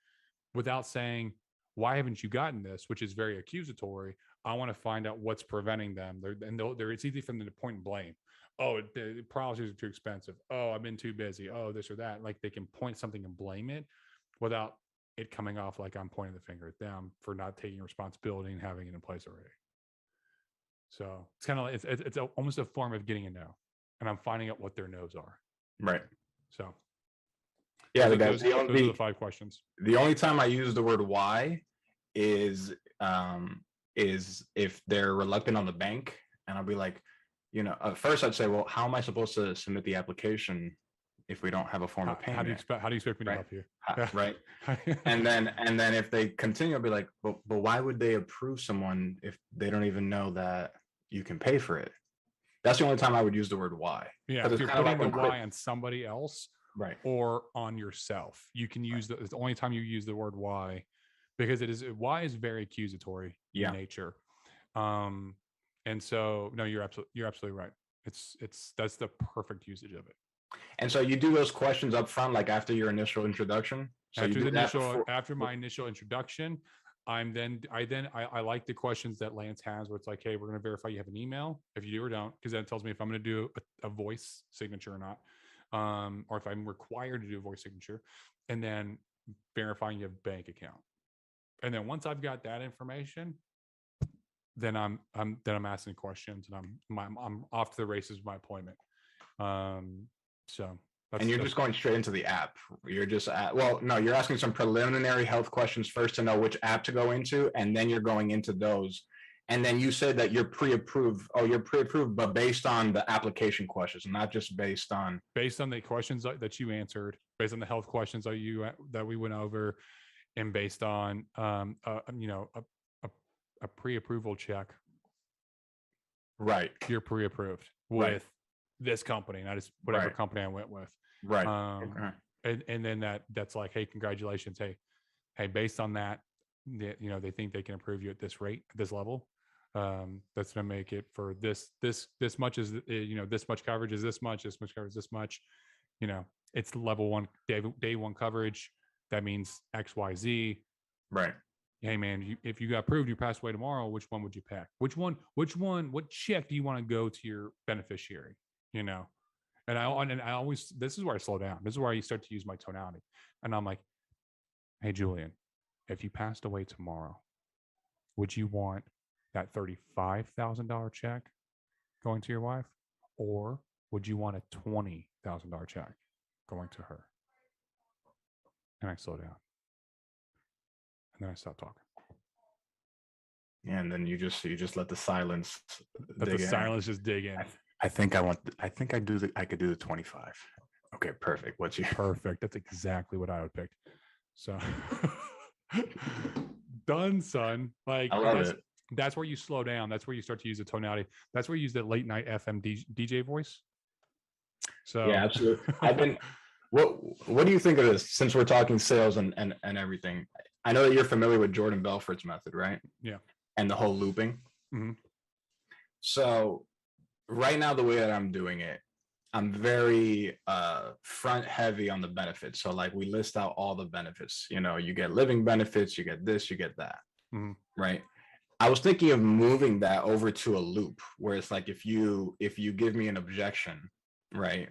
without saying, why haven't you gotten this, which is very accusatory. I want to find out what's preventing them. It's easy for them to point and blame. Oh, the policies are too expensive. Oh, I've been too busy. Oh, this or that. Like they can point something and blame it without it coming off like I'm pointing the finger at them for not taking responsibility and having it in place already. So it's kind of like, it's almost a form of getting a no, and I'm finding out what their no's are. Right. So yeah, those are the 5 questions. The only time I use the word why is if they're reluctant on the bank, and I'll be like, at first I'd say, well, how am I supposed to submit the application if we don't have a form of payment? How do you expect me to help you? Right. and then if they continue, I'll be like, but why would they approve someone if they don't even know that you can pay for it? That's the only time I would use the word why. Yeah, if you're putting the why on somebody else, right, or on yourself, you can use it's the only time you use the word why, because why is very accusatory in nature. And so no, you're absolutely right. That's the perfect usage of it. And so you do those questions up front, like after your initial introduction. So after my initial introduction, I like the questions that Lance has, where it's like, hey, we're going to verify you have an email, if you do or don't, because that tells me if I'm going to do a voice signature or not, or if I'm required to do a voice signature, and then verifying you have a bank account. And then once I've got that information, then I'm asking questions, and I'm off to the races with my appointment. And you're just going straight into the app. You're just you're asking some preliminary health questions first to know which app to go into, and then you're going into those. And then you said that you're pre-approved. Oh, you're pre-approved, but based on the application questions, not just based on the questions that you answered, based on the health questions that we went over, and based on a pre-approval check. Right. You're pre-approved with this company, not just whatever company I went with. Right. And then that's like, hey, congratulations. Hey, based on that, they think they can approve you at this rate, at this level. That's going to make it for this much is, this much coverage is this much coverage is this much, it's level 1, day 1 coverage. That means X, Y, Z. Right. Hey man, if you got approved, you pass away tomorrow, which one would you pick? What check do you want to go to your beneficiary? And I always, this is where I slow down. This is where I start to use my tonality. And I'm like, hey, Julian, if you passed away tomorrow, would you want that $35,000 check going to your wife? Or would you want a $20,000 check going to her? And I slow down. And then I stop talking. Yeah, and then you just let the silence. Just dig in. I could do the 25. Okay, perfect. What's your perfect? That's exactly what I would pick. So done, son. Like I love it. That's where you slow down. That's where you start to use the tonality. That's where you use the late night FM DJ voice. So yeah, absolutely. What do you think of this? Since we're talking sales and everything, I know that you're familiar with Jordan Belfort's method, right? Yeah. And the whole looping. Mm-hmm. So right now, the way that I'm doing it, I'm very front heavy on the benefits. So like we list out all the benefits. You get living benefits, you get this, you get that. Mm-hmm. Right. I was thinking of moving that over to a loop where it's like if you give me an objection, right,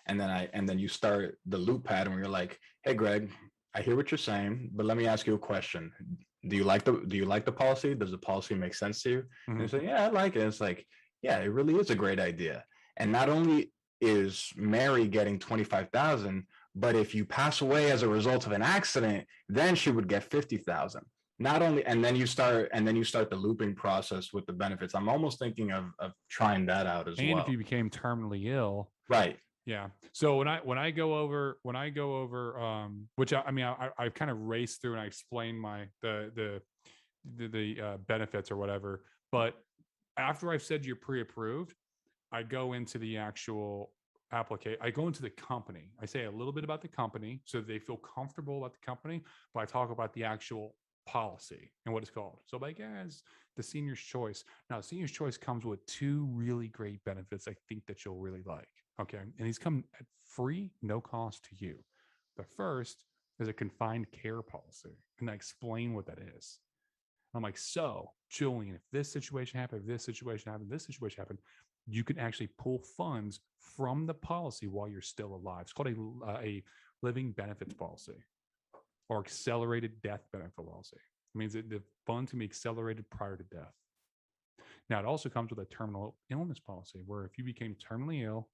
and then you start the loop pattern where you're like, hey Greg, I hear what you're saying, but let me ask you a question. Do you like the policy? Does the policy make sense to you? Mm-hmm. And you say, yeah, I like it. It's like, yeah, it really is a great idea. And not only is Mary getting 25,000, but if you pass away as a result of an accident, then she would get 50,000. Not only, and then you start the looping process with the benefits. I'm almost thinking of trying that out as well. And if you became terminally ill, right? Yeah. So when I go over, which I kind of race through and I explain the the benefits or whatever. But after I've said you're pre-approved, I go into the actual application. I go into the company. I say a little bit about the company so they feel comfortable about the company, but I talk about the actual policy and what it's called. So like, as the senior's choice. Now, senior's choice comes with 2 really great benefits I think that you'll really like. Okay. And these come at free, no cost to you. The first is a confined care policy. And I explain what that is. I'm like, so Julian, if this situation happened, if this situation happened, this situation happened, you can actually pull funds from the policy while you're still alive. It's called a living benefits policy or accelerated death benefit policy. It means that the funds can be accelerated prior to death. Now, it also comes with a terminal illness policy where if you became terminally ill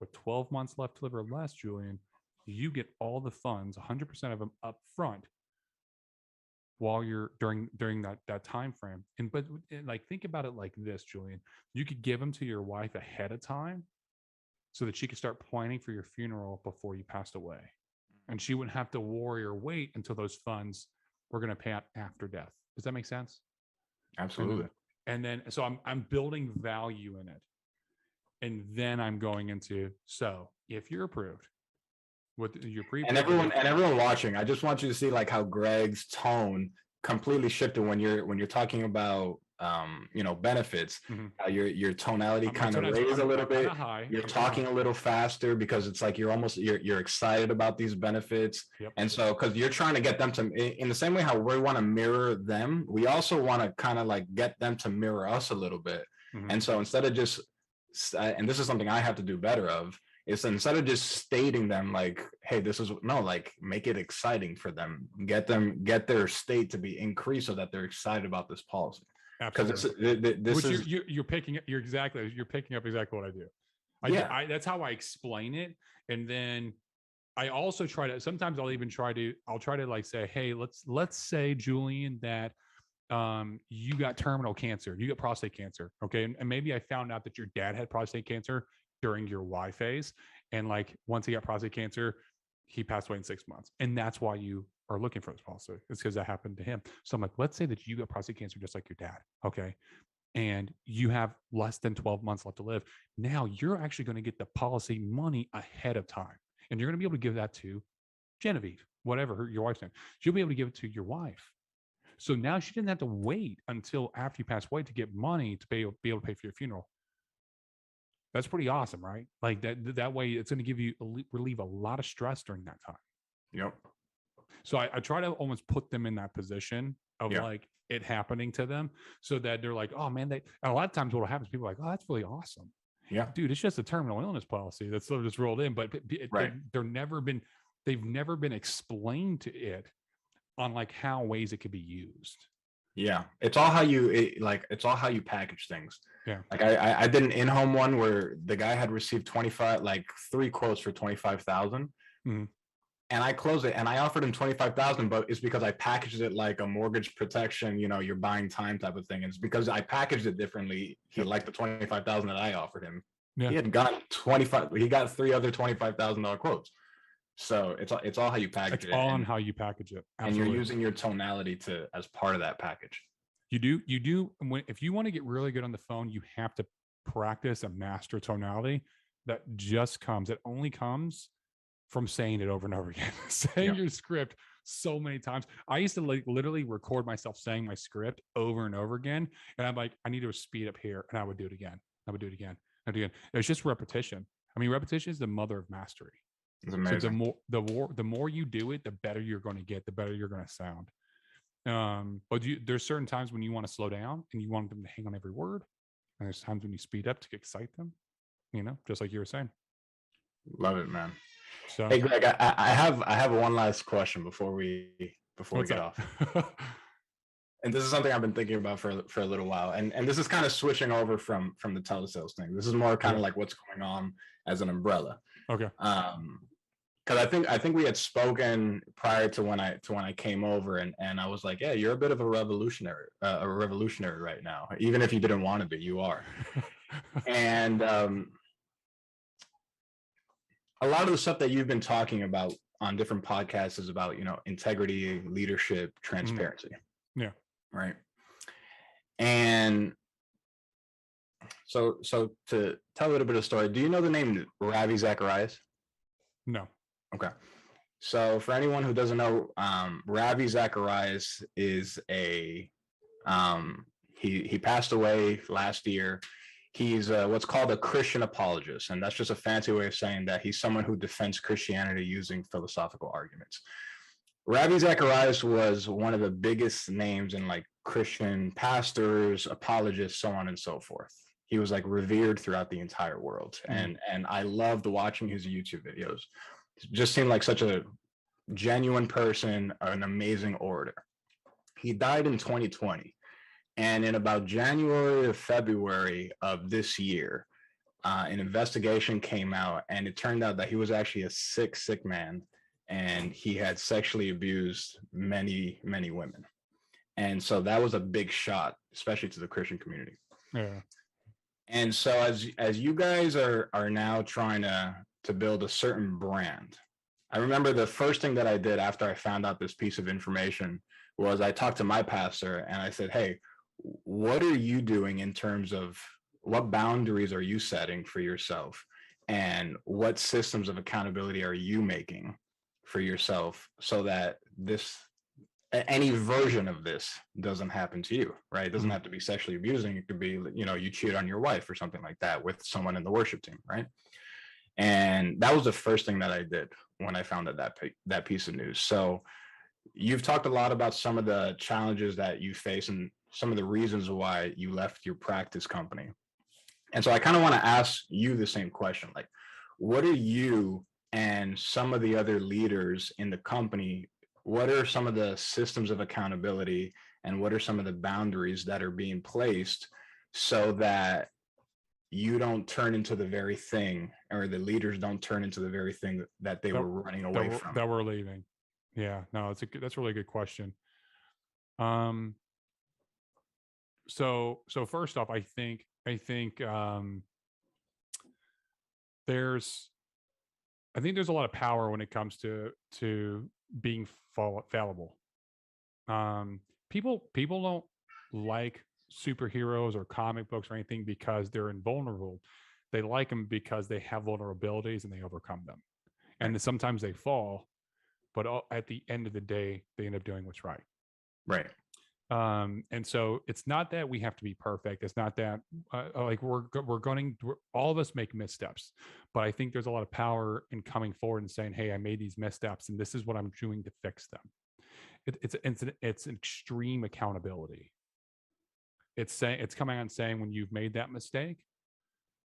with 12 months left to live or less, Julian, you get all the funds, 100% of them up front while you're during that time frame. But like, think about it like this, Julian. You could give them to your wife ahead of time so that she could start planning for your funeral before you passed away. And she wouldn't have to worry or wait until those funds were going to pay out after death. Does that make sense? Absolutely. And then so I'm building value in it. And then I'm going into, so if you're approved with your pre and everyone watching, I just want you to see like how Greg's tone completely shifted when you're talking about benefits. Your tonality kind of raised a little bit. You're talking a little faster because it's like you're excited about these benefits. Yep. And so because you're trying to get them to, in the same way how we want to mirror them, we also want to kind of like get them to mirror us a little bit. And so instead of just, and this is something I have to do better of, is instead of just stating them like, hey, this is like, make it exciting for them, get their state to be increased so that they're excited about this policy. Because you're picking up exactly what I do. That's how I explain it. And then I also try to, sometimes I'll try to like say, hey, let's say, Julian, that you got terminal cancer, you got prostate cancer. Okay. And maybe I found out that your dad had prostate cancer during your Y phase. And like, once he got prostate cancer, he passed away in 6 months. And that's why you are looking for this policy. It's because that happened to him. So I'm like, let's say that you got prostate cancer just like your dad. Okay. And you have less than 12 months left to live. Now you're actually going to get the policy money ahead of time. And you're going to be able to give that to Genevieve, whatever your wife's name. You'll be able to give it to your wife. So now she didn't have to wait until after you pass away to get money to be able to pay for your funeral. That's pretty awesome, right? Like that way it's going to relieve a lot of stress during that time. Yep. So I try to almost put them in that position of like it happening to them so that they're like, oh man, and a lot of times what happens, people are like, oh, that's really awesome. Yeah, dude, it's just a terminal illness policy that's sort of just rolled in, but they've never been explained to it on like how ways it could be used. Yeah, it's all how you package things. Yeah, like I did an in-home one where the guy had received 3 quotes for 25,000, and I closed it and I offered him 25,000, but it's because I packaged it like a mortgage protection, you're buying time type of thing. And it's because I packaged it differently. He liked the 25,000 that I offered him. Yeah. He had got 25. He got 3 other $25,000 quotes. So it's all how you package it. It's all on how you package it. Absolutely. And you're using your tonality as part of that package. You do. If you want to get really good on the phone, you have to practice a master tonality that only comes from saying it over and over again. Saying your script so many times. I used to literally record myself saying my script over and over again. And I'm like, I need to speed up here. And I would do it again. It's just repetition. I mean, repetition is the mother of mastery. It's amazing. So the more you do it, the better you're going to get, the better you're going to sound. But there's certain times when you want to slow down and you want them to hang on every word. And there's times when you speed up to excite them, just like you were saying. Love it, man. So, hey, Greg, I have one last question before we get off. And this is something I've been thinking about for a little while. And this is kind of switching over from the telesales thing. This is more kind of like what's going on as an umbrella. Okay. Because I think we had spoken prior to when I came over, and I was like, yeah, you're a bit of a revolutionary right now. Even if you didn't want to be, you are. And a lot of the stuff that you've been talking about on different podcasts is about integrity, leadership, transparency. Yeah. Right. And so to tell a little bit of story, do you know the name Ravi Zacharias? No. Okay. So for anyone who doesn't know, Ravi Zacharias is he passed away last year. He's what's called a Christian apologist, and that's just a fancy way of saying that he's someone who defends Christianity using philosophical arguments. Ravi Zacharias was one of the biggest names in like Christian pastors, apologists, so on and so forth. He was like revered throughout the entire world, and I loved watching his YouTube videos. Just seemed like such a genuine person, an amazing orator. He died in 2020. And in about January or February of this year, an investigation came out, and it turned out that he was actually a sick man, and he had sexually abused many, many women. And so that was a big shot, especially to the Christian community. Yeah. And so as you guys are now trying to build a certain brand, I remember the first thing that I did after I found out this piece of information was I talked to my pastor and I said, hey, what are you doing in terms of what boundaries are you setting for yourself? And what systems of accountability are you making for yourself so that any version of this doesn't happen to you, right? It doesn't have to be sexually abusing. It could be, you cheat on your wife or something like that with someone in the worship team, right? And that was the first thing that I did when I found that piece of news. So you've talked a lot about some of the challenges that you face and some of the reasons why you left your practice company. And so I kind of want to ask you the same question. Like, what are you and some of the other leaders in the company, what are some of the systems of accountability and what are some of the boundaries that are being placed so that you don't turn into the very thing, or the leaders don't turn into the very thing that they were running away from? That we're leaving. Yeah, no, that's a really good question. So first off, I think there's a lot of power when it comes to being fallible. People don't like superheroes or comic books or anything because they're invulnerable. They like them because they have vulnerabilities and they overcome them. And then sometimes they fall, but at the end of the day, they end up doing what's right. Right. And so it's not that we have to be perfect. It's not that like all of us make missteps, but I think there's a lot of power in coming forward and saying, hey, I made these missteps and this is what I'm doing to fix them. It's an extreme accountability. It's coming out and saying when you've made that mistake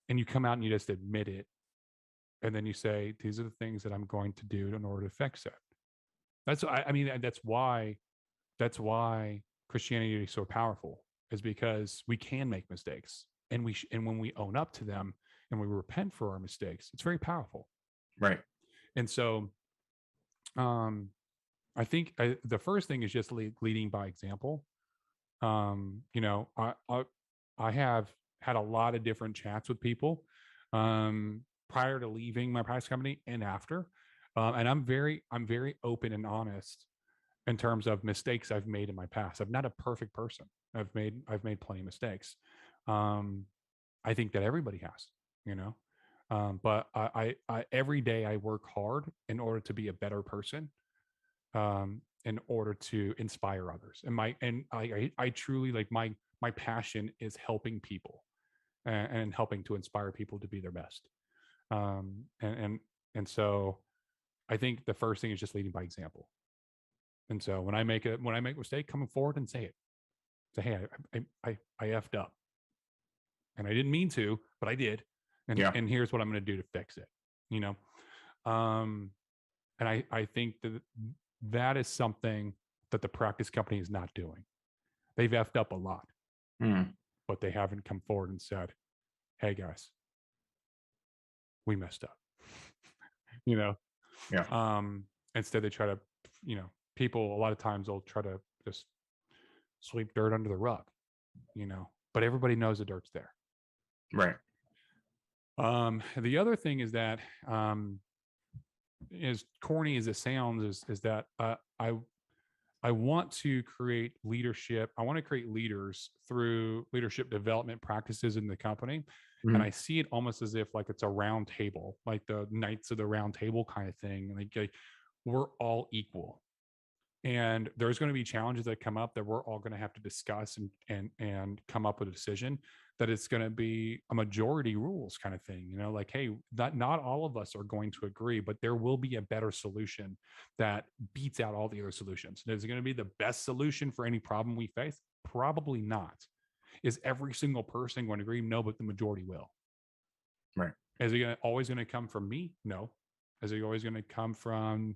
and you come out and you just admit it. And then you say, these are the things that I'm going to do in order to fix it. That's why Christianity is so powerful, is because we can make mistakes, and when we own up to them and we repent for our mistakes, it's very powerful. Right. And so, I think the first thing is just leading by example. I have had a lot of different chats with people prior to leaving my practice company and after, and I'm very open and honest in terms of mistakes I've made in my past. I'm not a perfect person. I've made plenty of mistakes. I think that everybody has, but I every day I work hard in order to be a better person, in order to inspire others. And I truly, like, my passion is helping people and helping to inspire people to be their best. And so I think the first thing is just leading by example. And so when I make a mistake, coming forward and say it. Say, hey, I effed up. And I didn't mean to, but I did. And here's what I'm going to do to fix it. And I think that is something that the practice company is not doing. They've effed up a lot, but they haven't come forward and said, hey guys, we messed up. Instead they try to, people a lot of times they'll try to just sweep dirt under the rug, but everybody knows the dirt's there. Right. The other thing is that, as corny as it sounds, is that I want to create leadership. I want to create leaders through leadership development practices in the company. And I see it almost as if like it's a round table, like the Knights of the Round Table kind of thing. Like we're all equal. And there's going to be challenges that come up that we're all going to have to discuss and come up with a decision that it's going to be a majority rules kind of thing, like, hey, not all of us are going to agree, but there will be a better solution that beats out all the other solutions. Is it going to be the best solution for any problem we face? Probably not. Is every single person going to agree? No, but the majority will. Right. Is it always going to come from me? No. Is it always going to come from,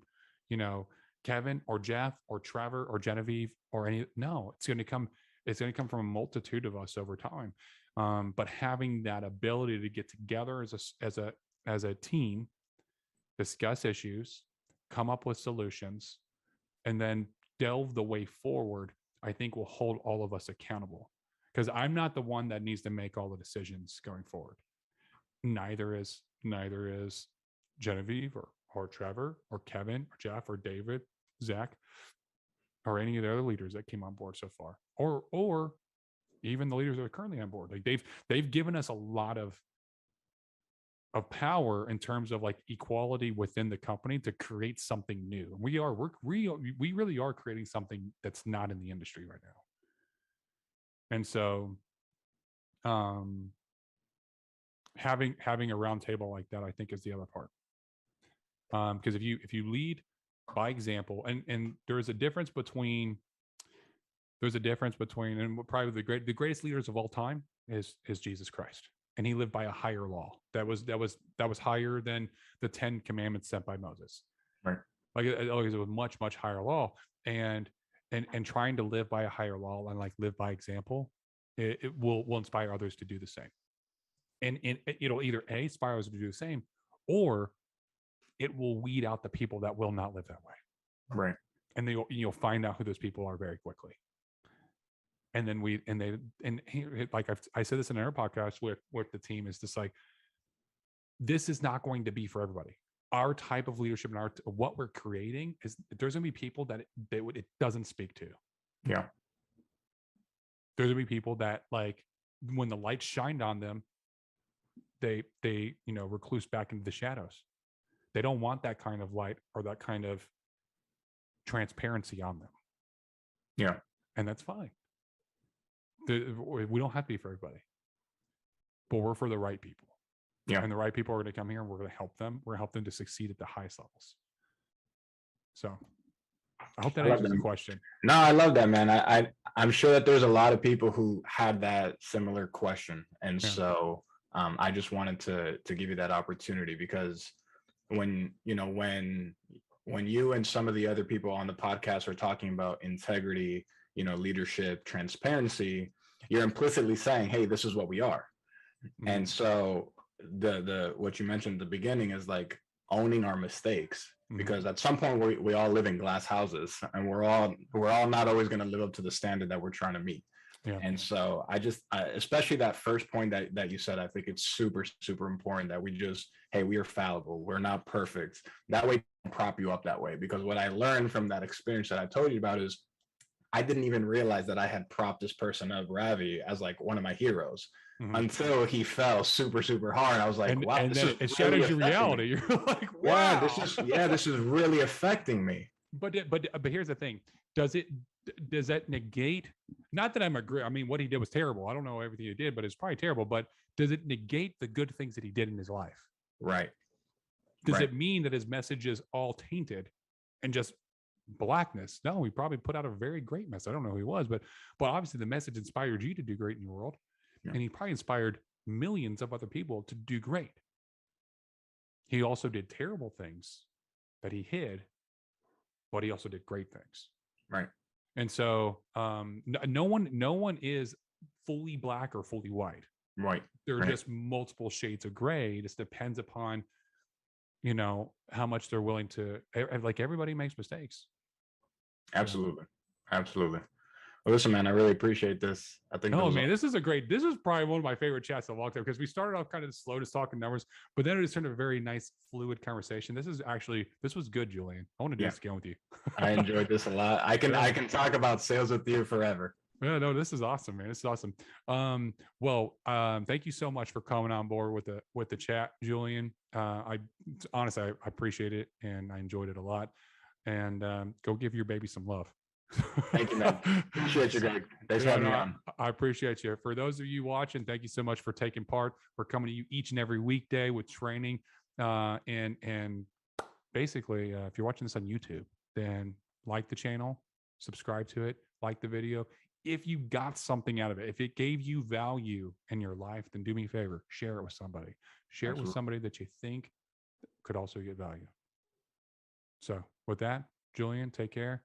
Kevin or Jeff or Trevor or Genevieve or any? No, it's going to come from a multitude of us over time. But having that ability to get together as a team, discuss issues, come up with solutions, and then delve the way forward, I think will hold all of us accountable. Because I'm not the one that needs to make all the decisions going forward. Neither is Genevieve or Trevor or Kevin or Jeff or David, Zach, or any of the other leaders that came on board so far, or even the leaders that are currently on board. Like they've given us a lot of power in terms of like equality within the company to create something new. We really are creating something that's not in the industry right now. And so having a round table like that, I think, is the other part. Because if you lead by example, and there's a difference between and probably the greatest leaders of all time is Jesus Christ, and he lived by a higher law that was higher than the 10 commandments sent by Moses. Right. Like it was a much higher law, and trying to live by a higher law and like live by example, it will inspire others to do the same, and it'll either inspire us to do the same, or it will weed out the people that will not live that way. Right. And you'll find out who those people are very quickly. And then like I said this in our podcast with the team, is just like, this is not going to be for everybody. Our type of leadership and what we're creating is there's going to be people that it doesn't speak to. Yeah. There's going to be people that, like, when the light shined on them, they recluse back into the shadows. They don't want that kind of light or that kind of transparency on them. Yeah. And that's fine. We don't have to be for everybody, but we're for the right people. Yeah. And the right people are going to come here, and we're going to help them. We're going to help them to succeed at the highest levels. So I hope that answers the question. No, I love that, man. I'm sure that there's a lot of people who had that similar question. And so I just wanted to give you that opportunity, because when you and some of the other people on the podcast are talking about integrity, leadership, transparency, you're implicitly saying, hey, this is what we are. Mm-hmm. And so the what you mentioned at the beginning is like owning our mistakes, mm-hmm. because at some point we all live in glass houses, and we're all not always going to live up to the standard that we're trying to meet. Yeah. And so especially that first point that you said, I think it's super, super important that we are fallible. We're not perfect. That way, prop you up that way. Because what I learned from that experience that I told you about is I didn't even realize that I had propped this person up, Ravi, as like one of my heroes, mm-hmm. until he fell super, super hard. I was like, wow, it shatters your reality. You're like, wow, this is really affecting me. But here's the thing. Does that negate, not that I'm agree, I mean, what he did was terrible. I don't know everything he did, but it's probably terrible. But does it negate the good things that he did in his life? Right. Does it mean that his message is all tainted and just blackness? No, he probably put out a very great message. I don't know who he was, but obviously the message inspired you to do great in your world. Yeah. And he probably inspired millions of other people to do great. He also did terrible things that he hid, but he also did great things. Right. And so no one is fully black or fully white. Right. There are just multiple shades of gray. It just depends upon, how much they're willing to, like, everybody makes mistakes. Absolutely. Absolutely. Listen, man, I really appreciate this. I think Oh man, this is probably one of my favorite chats of all time because we started off kind of slow, just talking numbers, but then it just turned a very nice, fluid conversation. This was good, Julian. I want to do this again with you. I enjoyed this a lot. I can talk about sales with you forever. Yeah, no, this is awesome, man. This is awesome. Thank you so much for coming on board with the chat, Julian. I honestly, I appreciate it and I enjoyed it a lot. And go give your baby some love. Thank you, man. Appreciate you, Greg. Thanks for having me on. I appreciate you. For those of you watching, thank you so much for taking part. We're coming to you each and every weekday with training. And basically, if you're watching this on YouTube, then like the channel, subscribe to it, like the video. If you got something out of it, if it gave you value in your life, then do me a favor, share it with somebody. Share it with somebody that you think could also get value. So with that, Julian, take care.